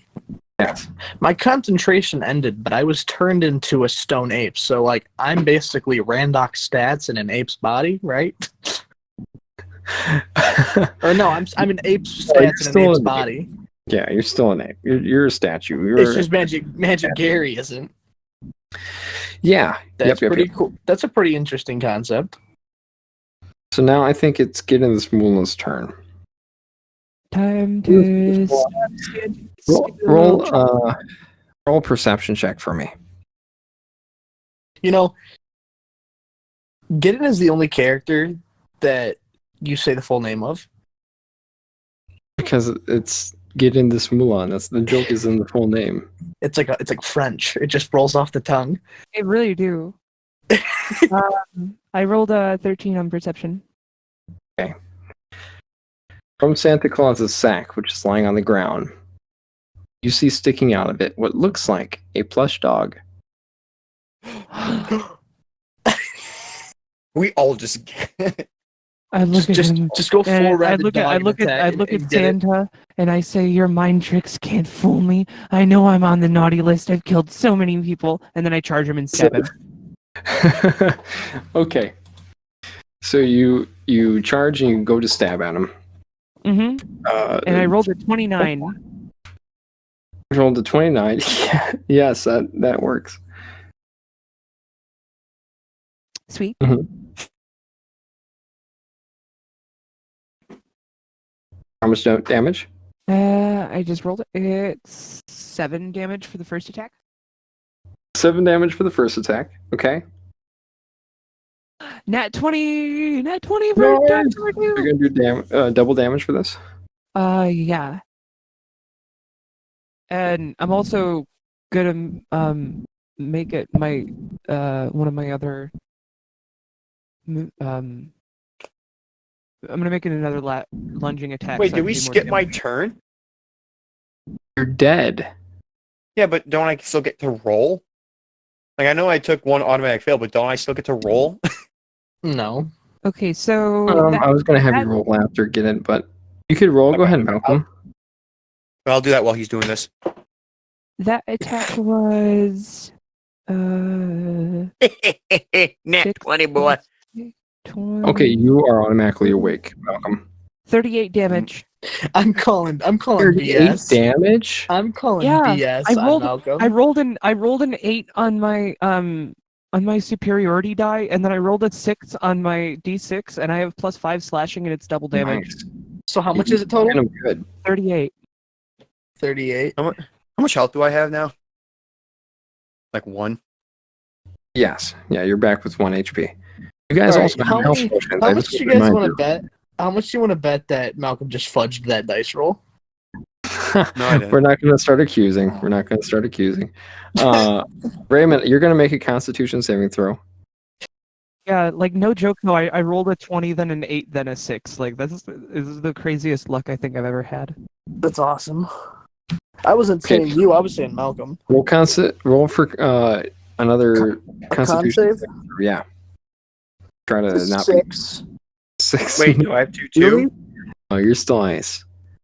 Yes. My concentration ended, but I was turned into a stone ape. So, like, I'm basically Randock stats in an ape's body, right? Or no, I'm an ape's you're stats in still an ape's an body. Yeah, you're still an ape. You're a statue. It's just Magic Gary, isn't? Yeah. That's Yep. pretty cool. That's a pretty interesting concept. So now I think it's getting this Mulah's turn. Time to Roll a perception check for me. You know, Gidden is the only character that you say the full name of. Because it's getting this Mulah. That's the joke is in the full name. It's like French. It just rolls off the tongue. I really do. I rolled a 13 on perception. Okay. From Santa Claus's sack, which is lying on the ground, you see sticking out of it what looks like a plush dog. We all just. I look at him. Just go full And rabid dog I look and at get it. Santa and I say, "Your mind tricks can't fool me. I know I'm on the naughty list. I've killed so many people." And then I charge him and stab him. Okay. So you charge and you go to stab at him. Mm-hmm. And I rolled a 29. Rolled a 29. Yes, that works. Sweet. How much damage? I just rolled it. It's 7 damage for the first attack. 7 damage for the first attack. Okay. Nat 20 for Nice. attack number 2. You're gonna do double damage for this. Yeah. And I'm also gonna make it my one of my other I'm gonna make it another lunging attack. Wait, so I did can we do more skip my damage. turn? You're dead. Yeah, but don't I still get to roll? Like, I know I took one automatic fail, but don't I still get to roll? No. Okay, so I was gonna have you roll after Gidden, but you could roll. Go Okay. ahead, Malcolm. I'll do that while he's doing this. that attack was Net 6, 20, boy. 20, Okay, you are automatically awake, Malcolm. 38 damage. I'm calling 38 BS. damage. I'm calling Yeah, BS I on rolled- Malcolm. I rolled an 8 on my superiority die, and then I rolled a 6 on my d6, and I have +5 slashing, and it's double damage. Nice. So how much is it total? Kind of good. 38. 38. How much health do I have now? Like 1? Yes. Yeah, you're back with 1 HP. You guys All right, also how have health many- potions. How I much just do you wanna guys remind want to bet? How much do you want to bet that Malcolm just fudged that dice roll? No, I didn't. We're not going to start accusing. Raymond, you're going to make a Constitution saving throw. Yeah, like no joke though. I rolled a 20, then an 8, then a 6. Like this is the craziest luck I think I've ever had. That's awesome. I wasn't Okay. saying you. I was saying Malcolm. Roll for another A con Constitution save? saving throw. Yeah. Try to not be 6. 6. Wait, do I have to Really? too? Oh, you're still nice.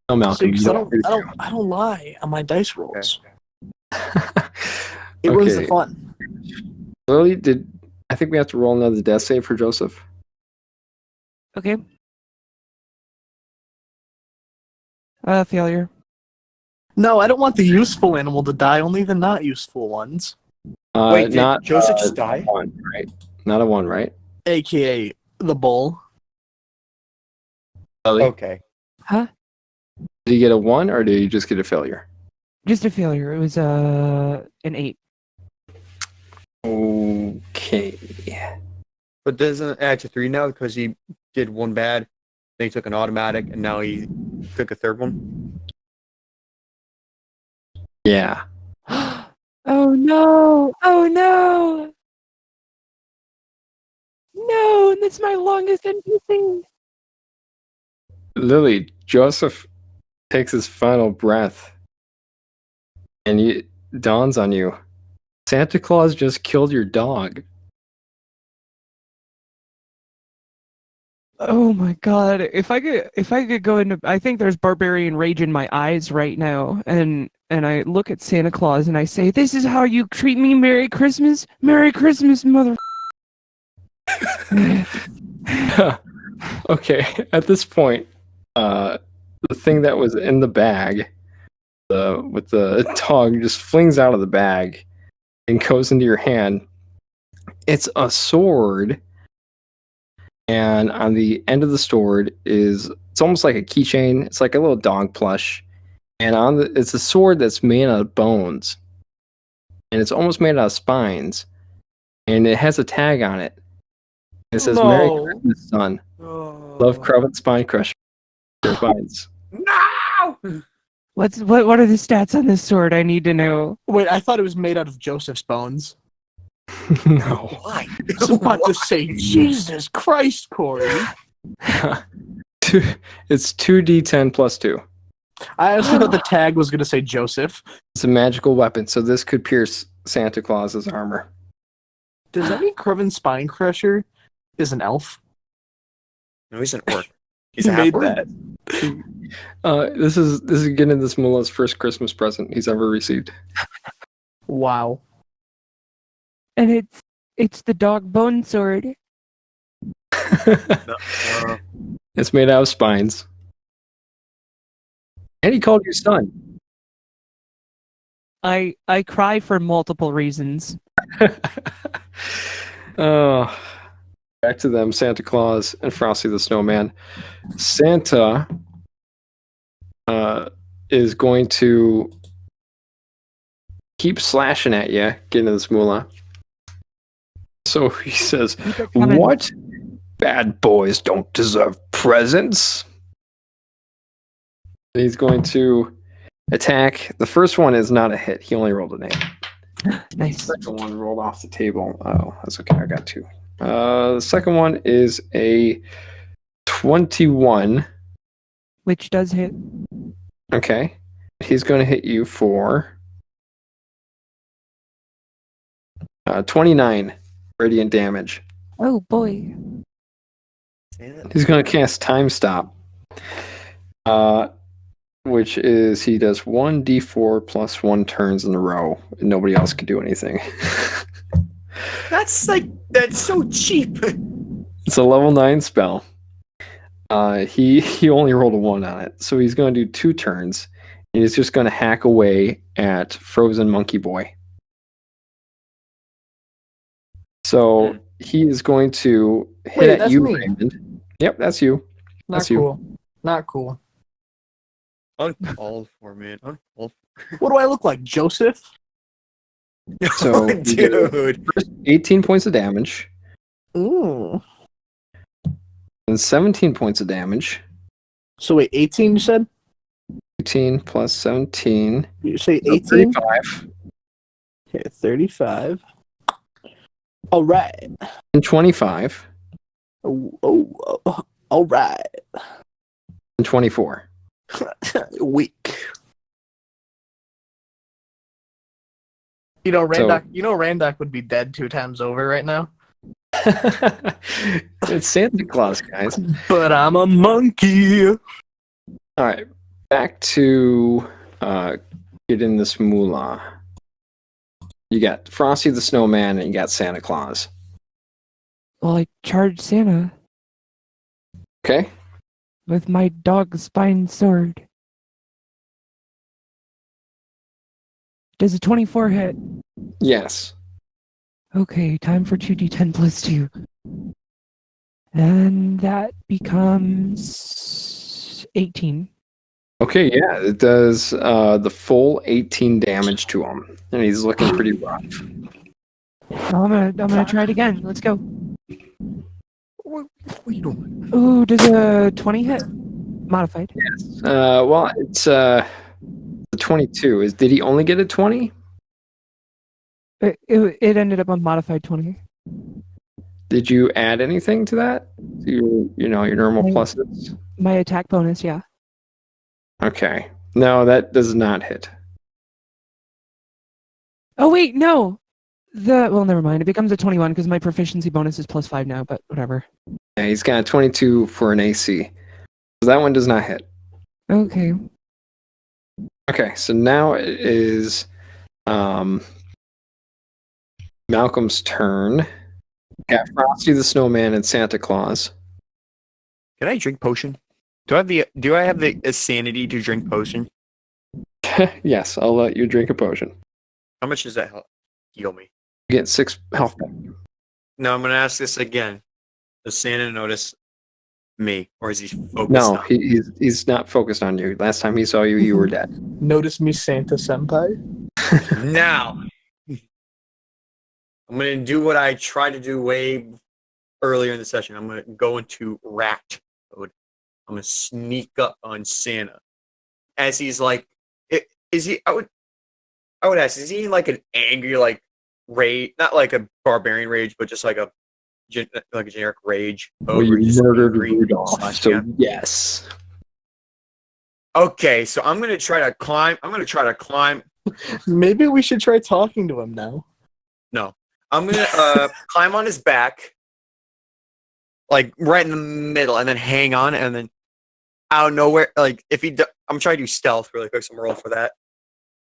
No, Malcolm. 6. You I don't lie on my dice rolls. Okay. It ruins the Okay. fun. Lily, I think we have to roll another death save for Joseph? Okay. Failure. No, I don't want the useful animal to die. Only the not useful ones, Wait, did not Joseph just die? 1, right? Not a 1, right? aka the bull. Lily, Okay. did you get a 1 or did you just get a failure? Just a failure. It was an 8. Okay. But doesn't it add to 3 now because he did 1 bad, then he took an automatic, and now he took a 3rd one? Yeah. Oh no! Oh no! No, that's my longest NPC. Lily, Joseph takes his final breath and it dawns on you. Santa Claus just killed your dog. Oh my god! If I could go into, I think there's barbarian rage in my eyes right now, and I look at Santa Claus and I say, "This is how you treat me, Merry Christmas, mother." Okay, at this point, the thing that was in the bag, with the dog, just flings out of the bag and goes into your hand. It's a sword, and on the end of the sword it's almost like a keychain. It's like a little dog plush, and it's a sword that's made out of bones, and it's almost made out of spines, and it has a tag on it. It says, "Merry Christmas, son. Love, Crowd Spine Crusher." Spines. No! What are the stats on this sword? I need to know. Wait, I thought it was made out of Joseph's bones. No. Why? I was about to say, Jesus Christ, Corey. It's 2d10 plus 2. I also thought the tag was going to say Joseph. It's a magical weapon, so this could pierce Santa Claus's armor. Does that mean Crevin Spine Crusher is an elf? No, he's an orc. He's He a made half-orc. that. This is getting this Mulah's first Christmas present he's ever received. Wow. And it's the dog bone sword. It's made out of spines. And he called you son. I cry for multiple reasons. Oh, back to them, Santa Claus and Frosty the Snowman. Santa is going to keep slashing at you, getting this Mulah. So he says, "What? Bad boys don't deserve presents." And he's going to attack. The first one is not a hit. He only rolled an 8. Nice. The second one rolled off the table. Oh, that's okay. I got 2. The second one is a 21. Which does hit. Okay. He's going to hit you for 29 radiant damage. Oh boy. He's going to cast Time Stop, which is he does 1d4 plus 1 turns in a row, and nobody else can do anything. That's so cheap. It's a level 9 spell. He only rolled a 1 on it, so he's going to do 2 turns. And he's just going to hack away at Frozen Monkey Boy. So he is going to hit at you, me. Raymond. Yep, that's you. Not That's cool. Not cool. Uncalled for, man. Uncalled What do I look like, Joseph? for. So, Dude. First 18 points of damage, Ooh. and 17 points of damage. So wait, 18 you said? 18 plus 17. You say So 18? 35. Okay, 35. All right. And 25. Oh, all right. And 24. Weak. Randock would be dead 2 times over right now. It's Santa Claus, guys. But I'm a monkey. All right. Back to get in this Mulah. You got Frosty the Snowman and you got Santa Claus. Well, I charged Santa Okay? with my dog spine sword. Does a 24 hit? Yes. Okay, time for 2d10 plus 2. And that becomes 18. Okay, yeah, it does the full 18 damage to him. And he's looking pretty rough. I'm gonna try it again. Let's go. What are you doing? Ooh, does a 20 hit? Modified. Well, it's the 22. Did he only get a 20? It ended up on modified 20. Did you add anything to that? Your normal No. pluses? My attack bonus, yeah. Okay. No, that does not hit. Oh wait, no. Well, never mind. It becomes a 21 because my proficiency bonus is +5 now. But whatever. Yeah, he's got a 22 for an AC. So that one does not hit. Okay. Okay, so now it is Malcolm's turn. Got Frosty the Snowman and Santa Claus. Can I drink potion? Do I have the sanity to drink potion? Yes, I'll let you drink a potion. How much does that heal me? You get 6 health back. No, I'm gonna ask this again. Does Santa notice me, or is he focused No, on he's not focused on you. Last time he saw you, you were dead. Notice me, Santa Senpai. Now, I'm going to do what I tried to do way earlier in the session. I'm going to go into rat mode. I'm going to sneak up on Santa. As he's like, is he, I would ask, is he like an angry, like, rage, not like a barbarian rage, but just like a generic rage? Well, you just murdered angry Rudolph, slash so yeah. yes. Okay, so I'm going to try to climb. Maybe we should try talking to him now. No. I'm going to climb on his back, like right in the middle, and then hang on, and then out of nowhere, like if I'm trying to do stealth really quick, so I'm gonna roll for that.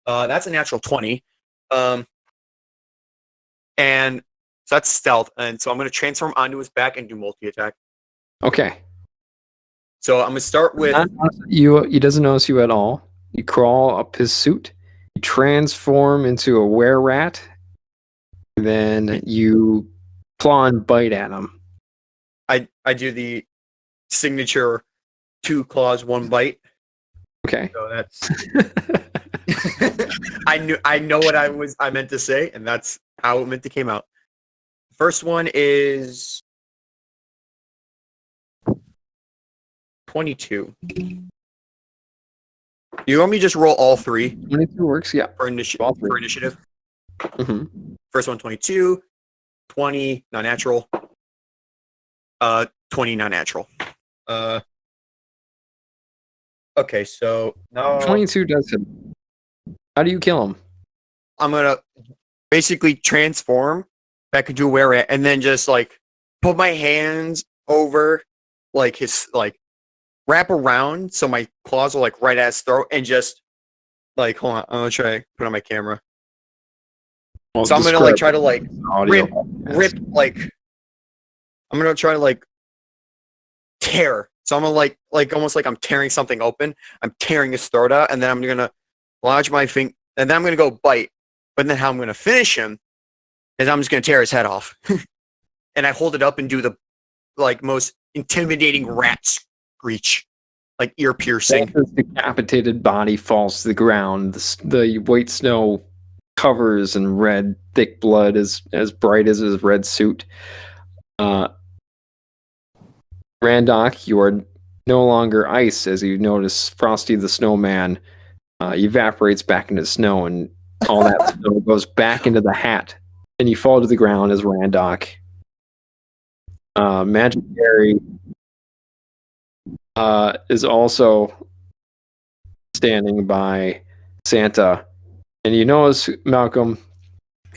That's a natural 20. And so that's stealth, and so I'm going to transform onto his back and do multi-attack. Okay. So I'm going to start with... He doesn't notice you at all. You crawl up his suit. transform into a were-rat, then you claw and bite at him. I do the signature 2 claws, 1 bite. Okay. So that's I know what I meant to say, and that's how it meant to came out. First one is 22. You want me to just roll all 3? 22 works, yeah. For All 3. initiative. Mm-hmm. First one 22, 20 non-natural, 20 non-natural. Okay, so now 22 does hit. How do you kill him? I'm gonna basically transform back into a were-rat, and then just like put my hands over like his wrap around so my claws are like right at his throat, and just like hold on, I'm gonna try to put on my camera. Well, So I'm gonna like try to like audio. rip like I'm gonna try to like tear. So I'm gonna like almost like I'm tearing something open. I'm tearing his throat out, and then I'm gonna lodge my finger, and then I'm gonna go bite. But then how I'm gonna finish him is I'm just gonna tear his head off, and I hold it up and do the like most intimidating rat screech, like ear piercing. Santa's decapitated body falls to the ground. The white snow covers in red, thick blood as bright as his red suit. Randock, you are no longer ice as you notice Frosty the Snowman evaporates back into snow, and all that snow goes back into the hat, and you fall to the ground as Randock. Magic Gary is also standing by Santa, and you notice, Malcolm,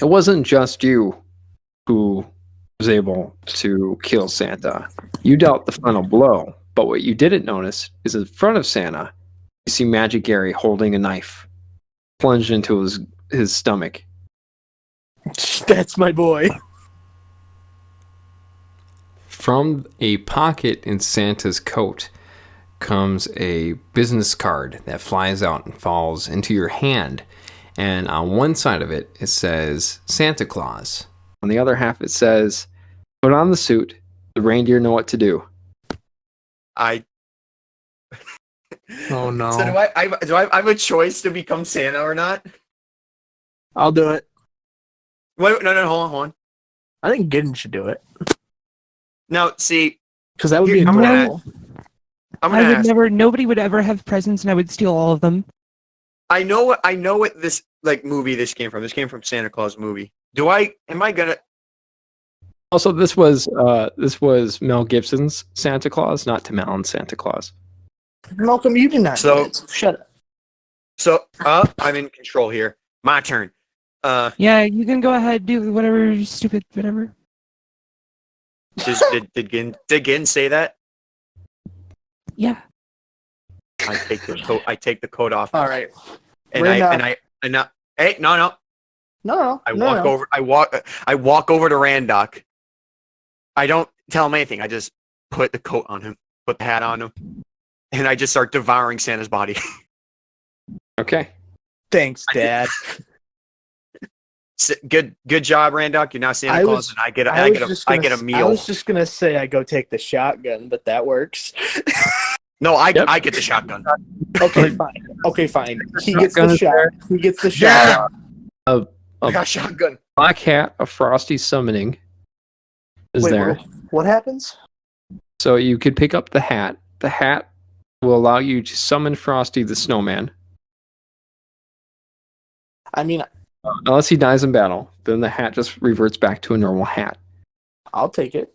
it wasn't just you who was able to kill Santa. You dealt the final blow, but what you didn't notice is in front of Santa, you see Magic Gary holding a knife plunged into his stomach. That's my boy. From a pocket in Santa's coat comes a business card that flies out and falls into your hand. And on one side of it, it says Santa Claus. On the other half, it says, "Put on the suit. The reindeer know what to do." I Oh no. So do I have a choice to become Santa or not? I'll do it. Wait, no, hold on. I think Gidden should do it. Now, see, Because that would Here, be I'm gonna normal. I'm I gonna would ask. nobody would ever have presents, and I would steal all of them. I know what this like movie this came from. This came from Santa Claus movie. Am I gonna? Also, this was Mel Gibson's Santa Claus, not Tim Allen's Santa Claus. Malcolm, you did not do So- it. Shut up. So, I'm in control here. My turn. Yeah, you can go ahead, do whatever stupid whatever. Did Gidden say that? Yeah. I take the coat off, All right. and We're hey, no. No. I walk over to Randock. I don't tell him anything. I just put the coat on him, put the hat on him, and I just start devouring Santa's body. Okay. Thanks, Dad. Good job, Randock. You're now Santa I Claus, was- and I get a I I meal. was just gonna say I go take the shotgun, but that works. No, I Yep. I get the shotgun. Okay, fine. Okay, fine. He gets Shotgun the is shot. there. He gets the Yeah. shot. I got shotgun. Black hat of Frosty summoning is Wait, there. what happens? So you could pick up the hat. The hat will allow you to summon Frosty the Snowman. I mean, Unless he dies in battle, then the hat just reverts back to a normal hat. I'll take it.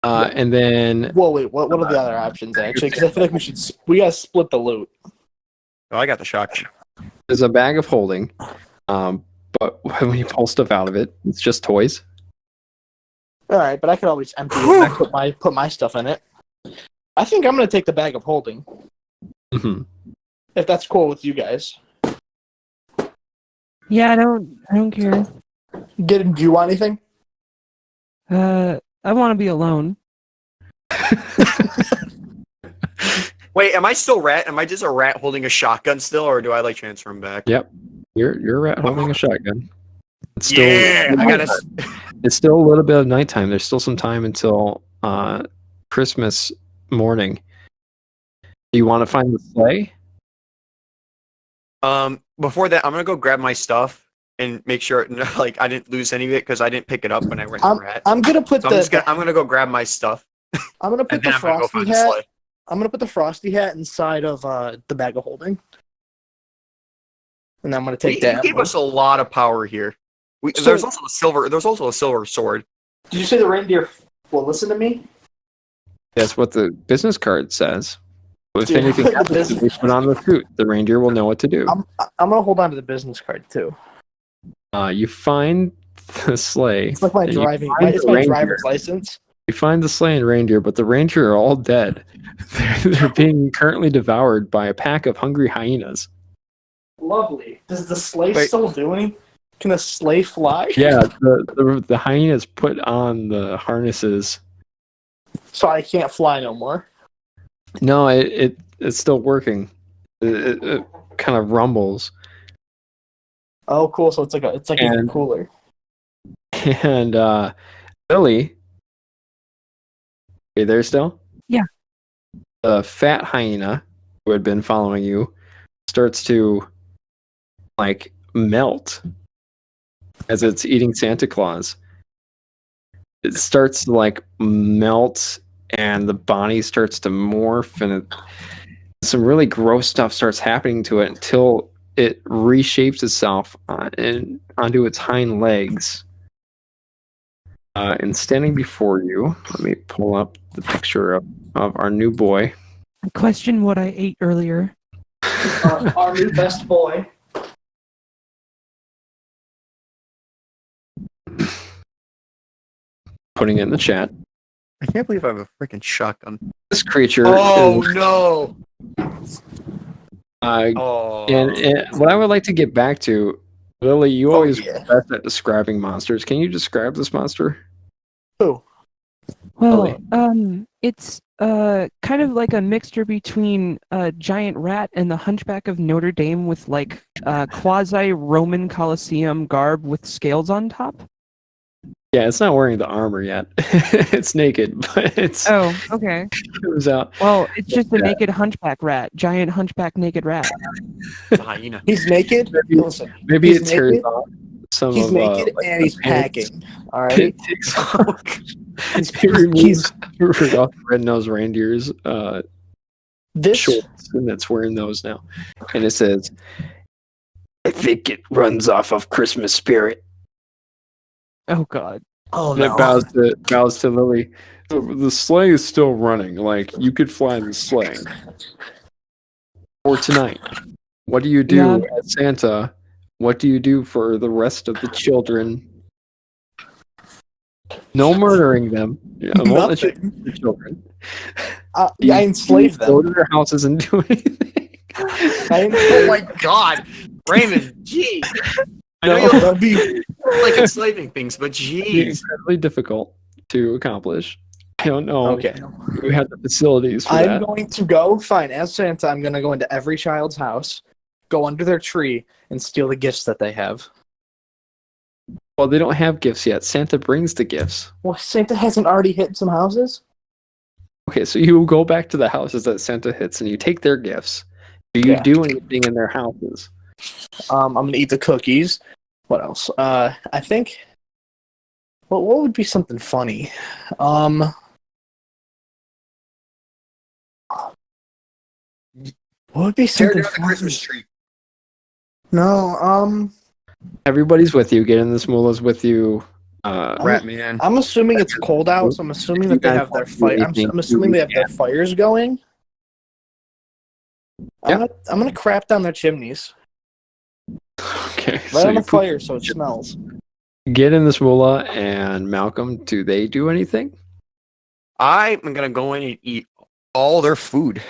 And then Whoa, wait. What are the other options actually? Because I feel like we gotta split the loot. Oh, I got the shotgun. there's a bag of holding. But when you pull stuff out of it, it's just toys. All right, but I could always empty it and put my stuff in it. I think I'm gonna take the bag of holding Mm-hmm. if that's cool with you guys. Yeah, I don't care. Do you want anything? I want to be alone. Wait, am I still rat? Am I just a rat holding a shotgun still, or do I like transfer him back? Yep. You're a rat holding a shotgun. It's still Yeah, I gotta. it's still a little bit of nighttime. There's still some time until Christmas morning. Do you want to find the sleigh? Before that, I'm gonna go grab my stuff and make sure, like, I didn't lose any of it because I didn't pick it up when I went to rat. I'm gonna put So I'm gonna go grab my stuff. I'm gonna put and then the I'm gonna go frosty find the hat. sleigh. I'm gonna put the frosty hat inside of the bag of holding, and I'm gonna take He that. gave us a lot of power here. There's also a silver. There's also a silver sword. Did you say the reindeer will listen to me? That's what the business card says. If Dude, anything the happens, business- we put on the suit. The reindeer will know what to do. I'm gonna hold on to the business card too. You find the sleigh. It's like my and you driving. find It's the my reindeer. driver's license. You find the sleigh and reindeer, but the reindeer are all dead. They're being currently devoured by a pack of hungry hyenas. Lovely. Does the sleigh Wait. still do anything? Can the sleigh fly? Yeah, the hyenas put on the harnesses. So I can't fly no more. No, it's still working. It kind of rumbles. Oh, cool. So it's like even And- cooler. And Lily, are you there still? Yeah. The fat hyena who had been following you starts to like melt as it's eating Santa Claus. It starts to like melt and the body starts to morph and some really gross stuff starts happening to it until it reshapes itself onto its hind legs. And standing before you, let me pull up the picture of our new boy. I question what I ate earlier. Our new best boy. Putting it in the chat. I can't believe I have a freaking shotgun. This creature Oh is, no! uh, Oh. and what I would like to get back to, Lily, you always yeah. best at describing monsters. Can you describe this monster? Who? Well, it's kind of like a mixture between a giant rat and the Hunchback of Notre Dame with like quasi Roman Colosseum garb with scales on top. Yeah, it's not wearing the armor yet. It's naked, but it's Oh, okay. it comes out. Well, it's just a naked hunchback rat, giant hunchback naked rat. It's a hyena. He's naked. Maybe- Listen, Maybe he's it tears naked. off some He's of naked like, and he's the pants. packing. All right. It takes off. He's, He removes he's the red-nosed reindeer's this. shorts, and it's wearing those now. And it says, "I think it runs off of Christmas spirit." Oh God. Oh And it no. bows to Lily. The sleigh is still running. Like you could fly the sleigh. For tonight, what do you do Yeah. as Santa? What do you do for the rest of the children? No murdering them. I won't let you Nothing. the children. Yeah, I enslave Go them. to their houses and do anything. Oh my god! Raymond, jeez! I know No. you don't That'd be like enslaving things, but It's jeez. incredibly difficult to accomplish. I don't know. okay. We have the facilities for I'm that. going to go fine as Santa. I'm going to go into every child's house, go under their tree, and steal the gifts that they have. Well, they don't have gifts yet. Santa brings the gifts. Well, Santa hasn't already hit some houses. Okay, so you go back to the houses that Santa hits and you take their gifts. Do you Yeah. do anything in their houses? I'm going to eat the cookies. What else? I think. Well, what would be something funny? What would be Tear something down the funny? Christmas tree. No. Everybody's with you. Gidden, this Mulah's with you. Rat man. I'm assuming it's cold out, so I'm assuming that they have their fire. I'm assuming they have their fires going. I'm gonna crap down their chimneys. Okay, Right so on you the fire, so it smells. Gidden, this Mulah, and Malcolm, do they do anything? I'm gonna go in and eat all their food.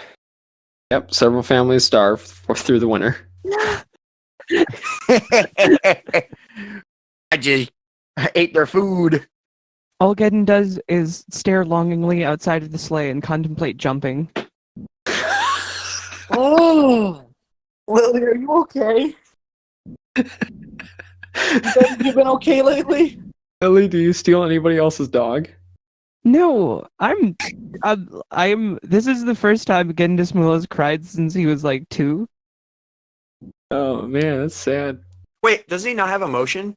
Yep, several families starve through the winter. I ate their food. All Gidden does is stare longingly outside of the sleigh and contemplate jumping. Oh, Lily, are you okay? You been okay lately? Ellie, do you steal anybody else's dog? No, this is the first time Gendis Mulah's cried since he was like 2. Oh man, that's sad. Wait, does he not have emotion?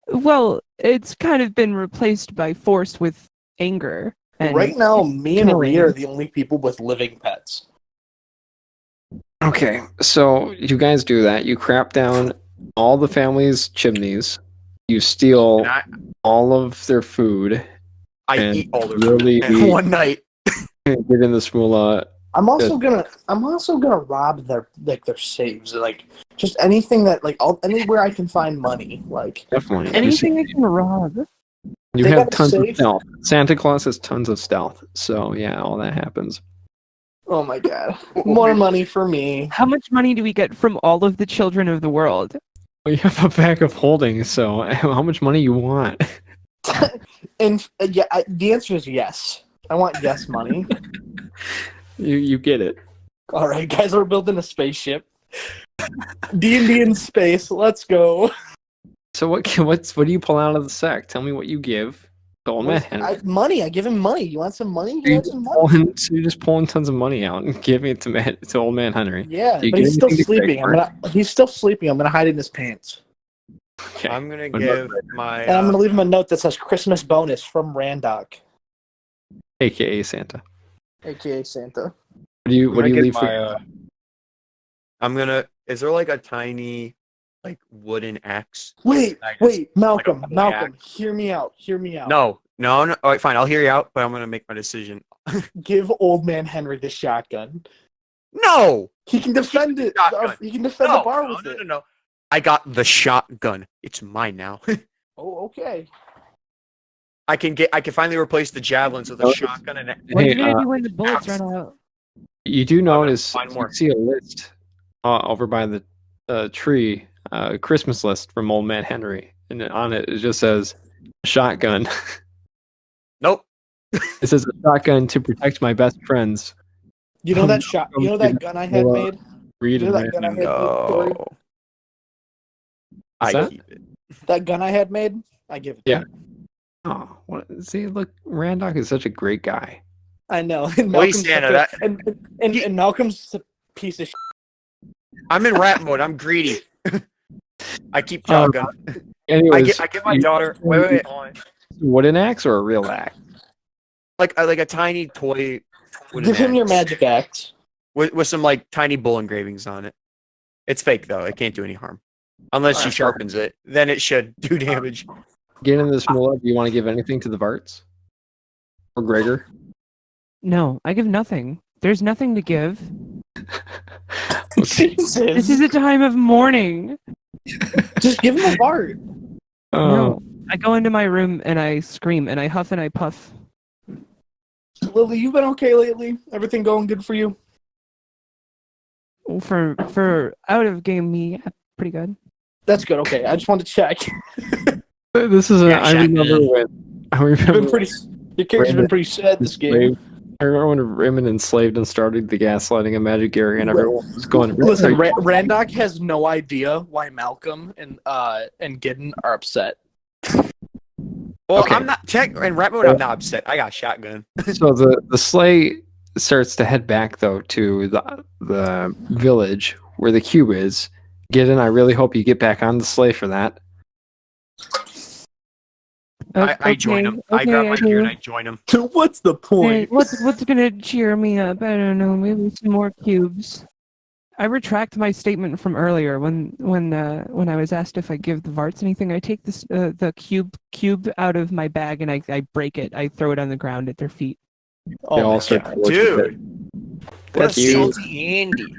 Well, it's kind of been replaced by force with anger. And Right now, me and killing. Rhea are the only people with living pets. Okay, so you guys do that. You crap down all the family's chimneys. You steal And all of their food. I And eat all their really- food in one night. Get in the Mulah. I'm also gonna rob their saves, like just anything that anywhere I can find money, like Definitely. Anything I can rob. You They have got a tons of safe? stealth. Santa Claus has tons of stealth. So yeah, all that happens. oh my god, more money for me. How much money do we get from all of the children of the world? Well, you have a bag of holding, so how much money you want? And the answer is yes. I want yes money. You get it. All right, guys, we're building a spaceship. D&D in space. Let's go. So what do you pull out of the sack? Tell me what you give to old man Henry. Money. I give him money. You want some money? You You want some money? So you're just pulling tons of money out and giving it to old man Henry. Yeah, Do you but get he's still anything to sleeping. He's still sleeping. I'm gonna hide in his pants, Okay. I'm gonna What about give my. and I'm gonna leave him a note that says "Christmas bonus from Randock, AKA Santa. aka Santa." What do you leave for? I'm gonna. Is there like a tiny, like wooden axe? Wait, Malcolm, like a Malcolm, hear me out. No. All right, fine. I'll hear you out, but I'm gonna make my decision. Give old man Henry the shotgun. No. He can defend it. Shotgun. He can defend the bar with it. No. I got the shotgun. It's mine now. Oh, okay. I can finally replace the javelins with a shotgun and. What are you Hey, gonna do when the bullets run out? You do notice find more. you see a list over by the tree, Christmas list from old man Henry, and on it just says shotgun. Nope. It says a shotgun to protect my best friends. You know that shot. You know that gun I had made. Read You and know that gun I had made. Corey? I that? keep it. That gun I had made. I give it. to Yeah. him. Oh, what? See, look, Randock is such a great guy. I know. And Wait, Malcolm's Santa, and Malcolm's a piece of shit. I'm in rat mode. I'm greedy. I keep shotgun. Anyways, I give my daughter. Wait. Hold on. Wooden axe or a real axe? Like a tiny toy. wooden Give him your axe magic axe. with some like tiny bull engravings on it. It's fake though. It can't do any harm unless she sharpens it. Then it should do damage. Get into this Mulah. Do you want to give anything to the Varts or Gregor? No, I give nothing. There's nothing to give. Jesus. This is a time of mourning. Just give him a fart. No. I go into my room and I scream and I huff and I puff. Lily, you been okay lately? Everything going good for you? For out of game me, yeah, pretty good. That's good. Okay, I just wanted to check. This is Yeah, I remember when You've been pretty. Your character's been pretty sad this game. I remember when Raymond enslaved and started the gaslighting of Magic Gary, and everyone was going. Listen, Randock has no idea why Malcolm and Gidden are upset. Well, Okay. I'm not check in rat mode. I'm not upset. I got a shotgun. So the sleigh starts to head back though to the village where the cube is. Gidden, I really hope you get back on the sleigh for that. I join him. I grab my gear and I join him. What's the point? What's gonna cheer me up? I don't know. Maybe some more cubes. I retract my statement from earlier when I was asked if I give the Varts anything. I take this the cube out of my bag and I break it. I throw it on the ground at their feet. They Oh, all my start God. to worship it. Dude, That's that's deep. salty Andy.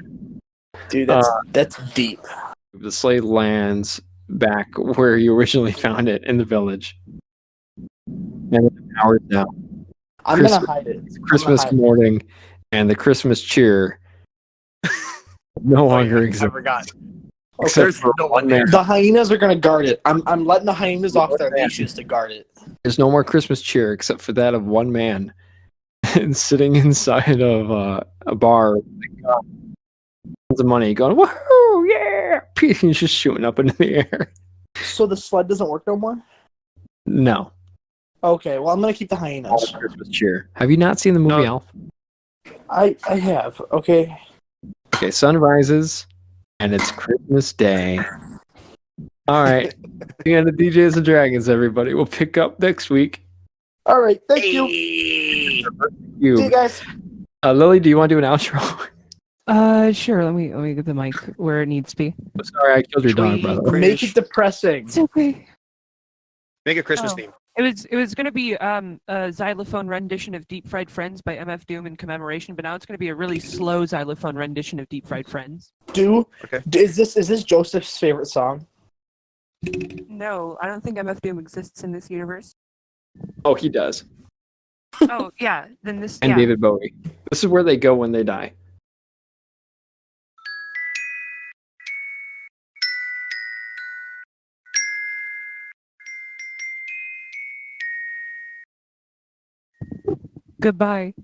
Dude, that's deep. The sleigh lands back where you originally found it in the village, and the power's down. I'm Christmas- gonna hide it. It's Christmas morning, and the Christmas cheer no longer I exists. forgot. Except There's for no one one there. man. The hyenas are gonna guard it. I'm letting the hyenas off their leashes to guard it. There's no more Christmas cheer except for that of one man. and sitting inside of a bar, like, tons of money, going woohoo, yeah! He's just shooting up into the air. So the sled doesn't work no more? No, Okay, well, I'm going to keep the hyenas. Christmas cheer. Have you not seen the movie No. Elf? I have, okay. Okay, sun rises, and it's Christmas Day. All right, the end of DJs and Dragons, everybody. We'll pick up next week. All right, thank you. Hey. You, See you guys. Lily, do you want to do an outro? Sure. Let me get the mic where it needs to be. Sorry, I killed your dog, by the way. Make it depressing. It's okay. Make a Christmas Oh. theme. It was gonna be a xylophone rendition of Deep Fried Friends by MF Doom in commemoration, but now it's gonna be a really slow xylophone rendition of Deep Fried Friends. Is this Joseph's favorite song? No, I don't think MF Doom exists in this universe. Oh, he does. Oh yeah, then this And yeah. David Bowie. This is where they go when they die. Goodbye.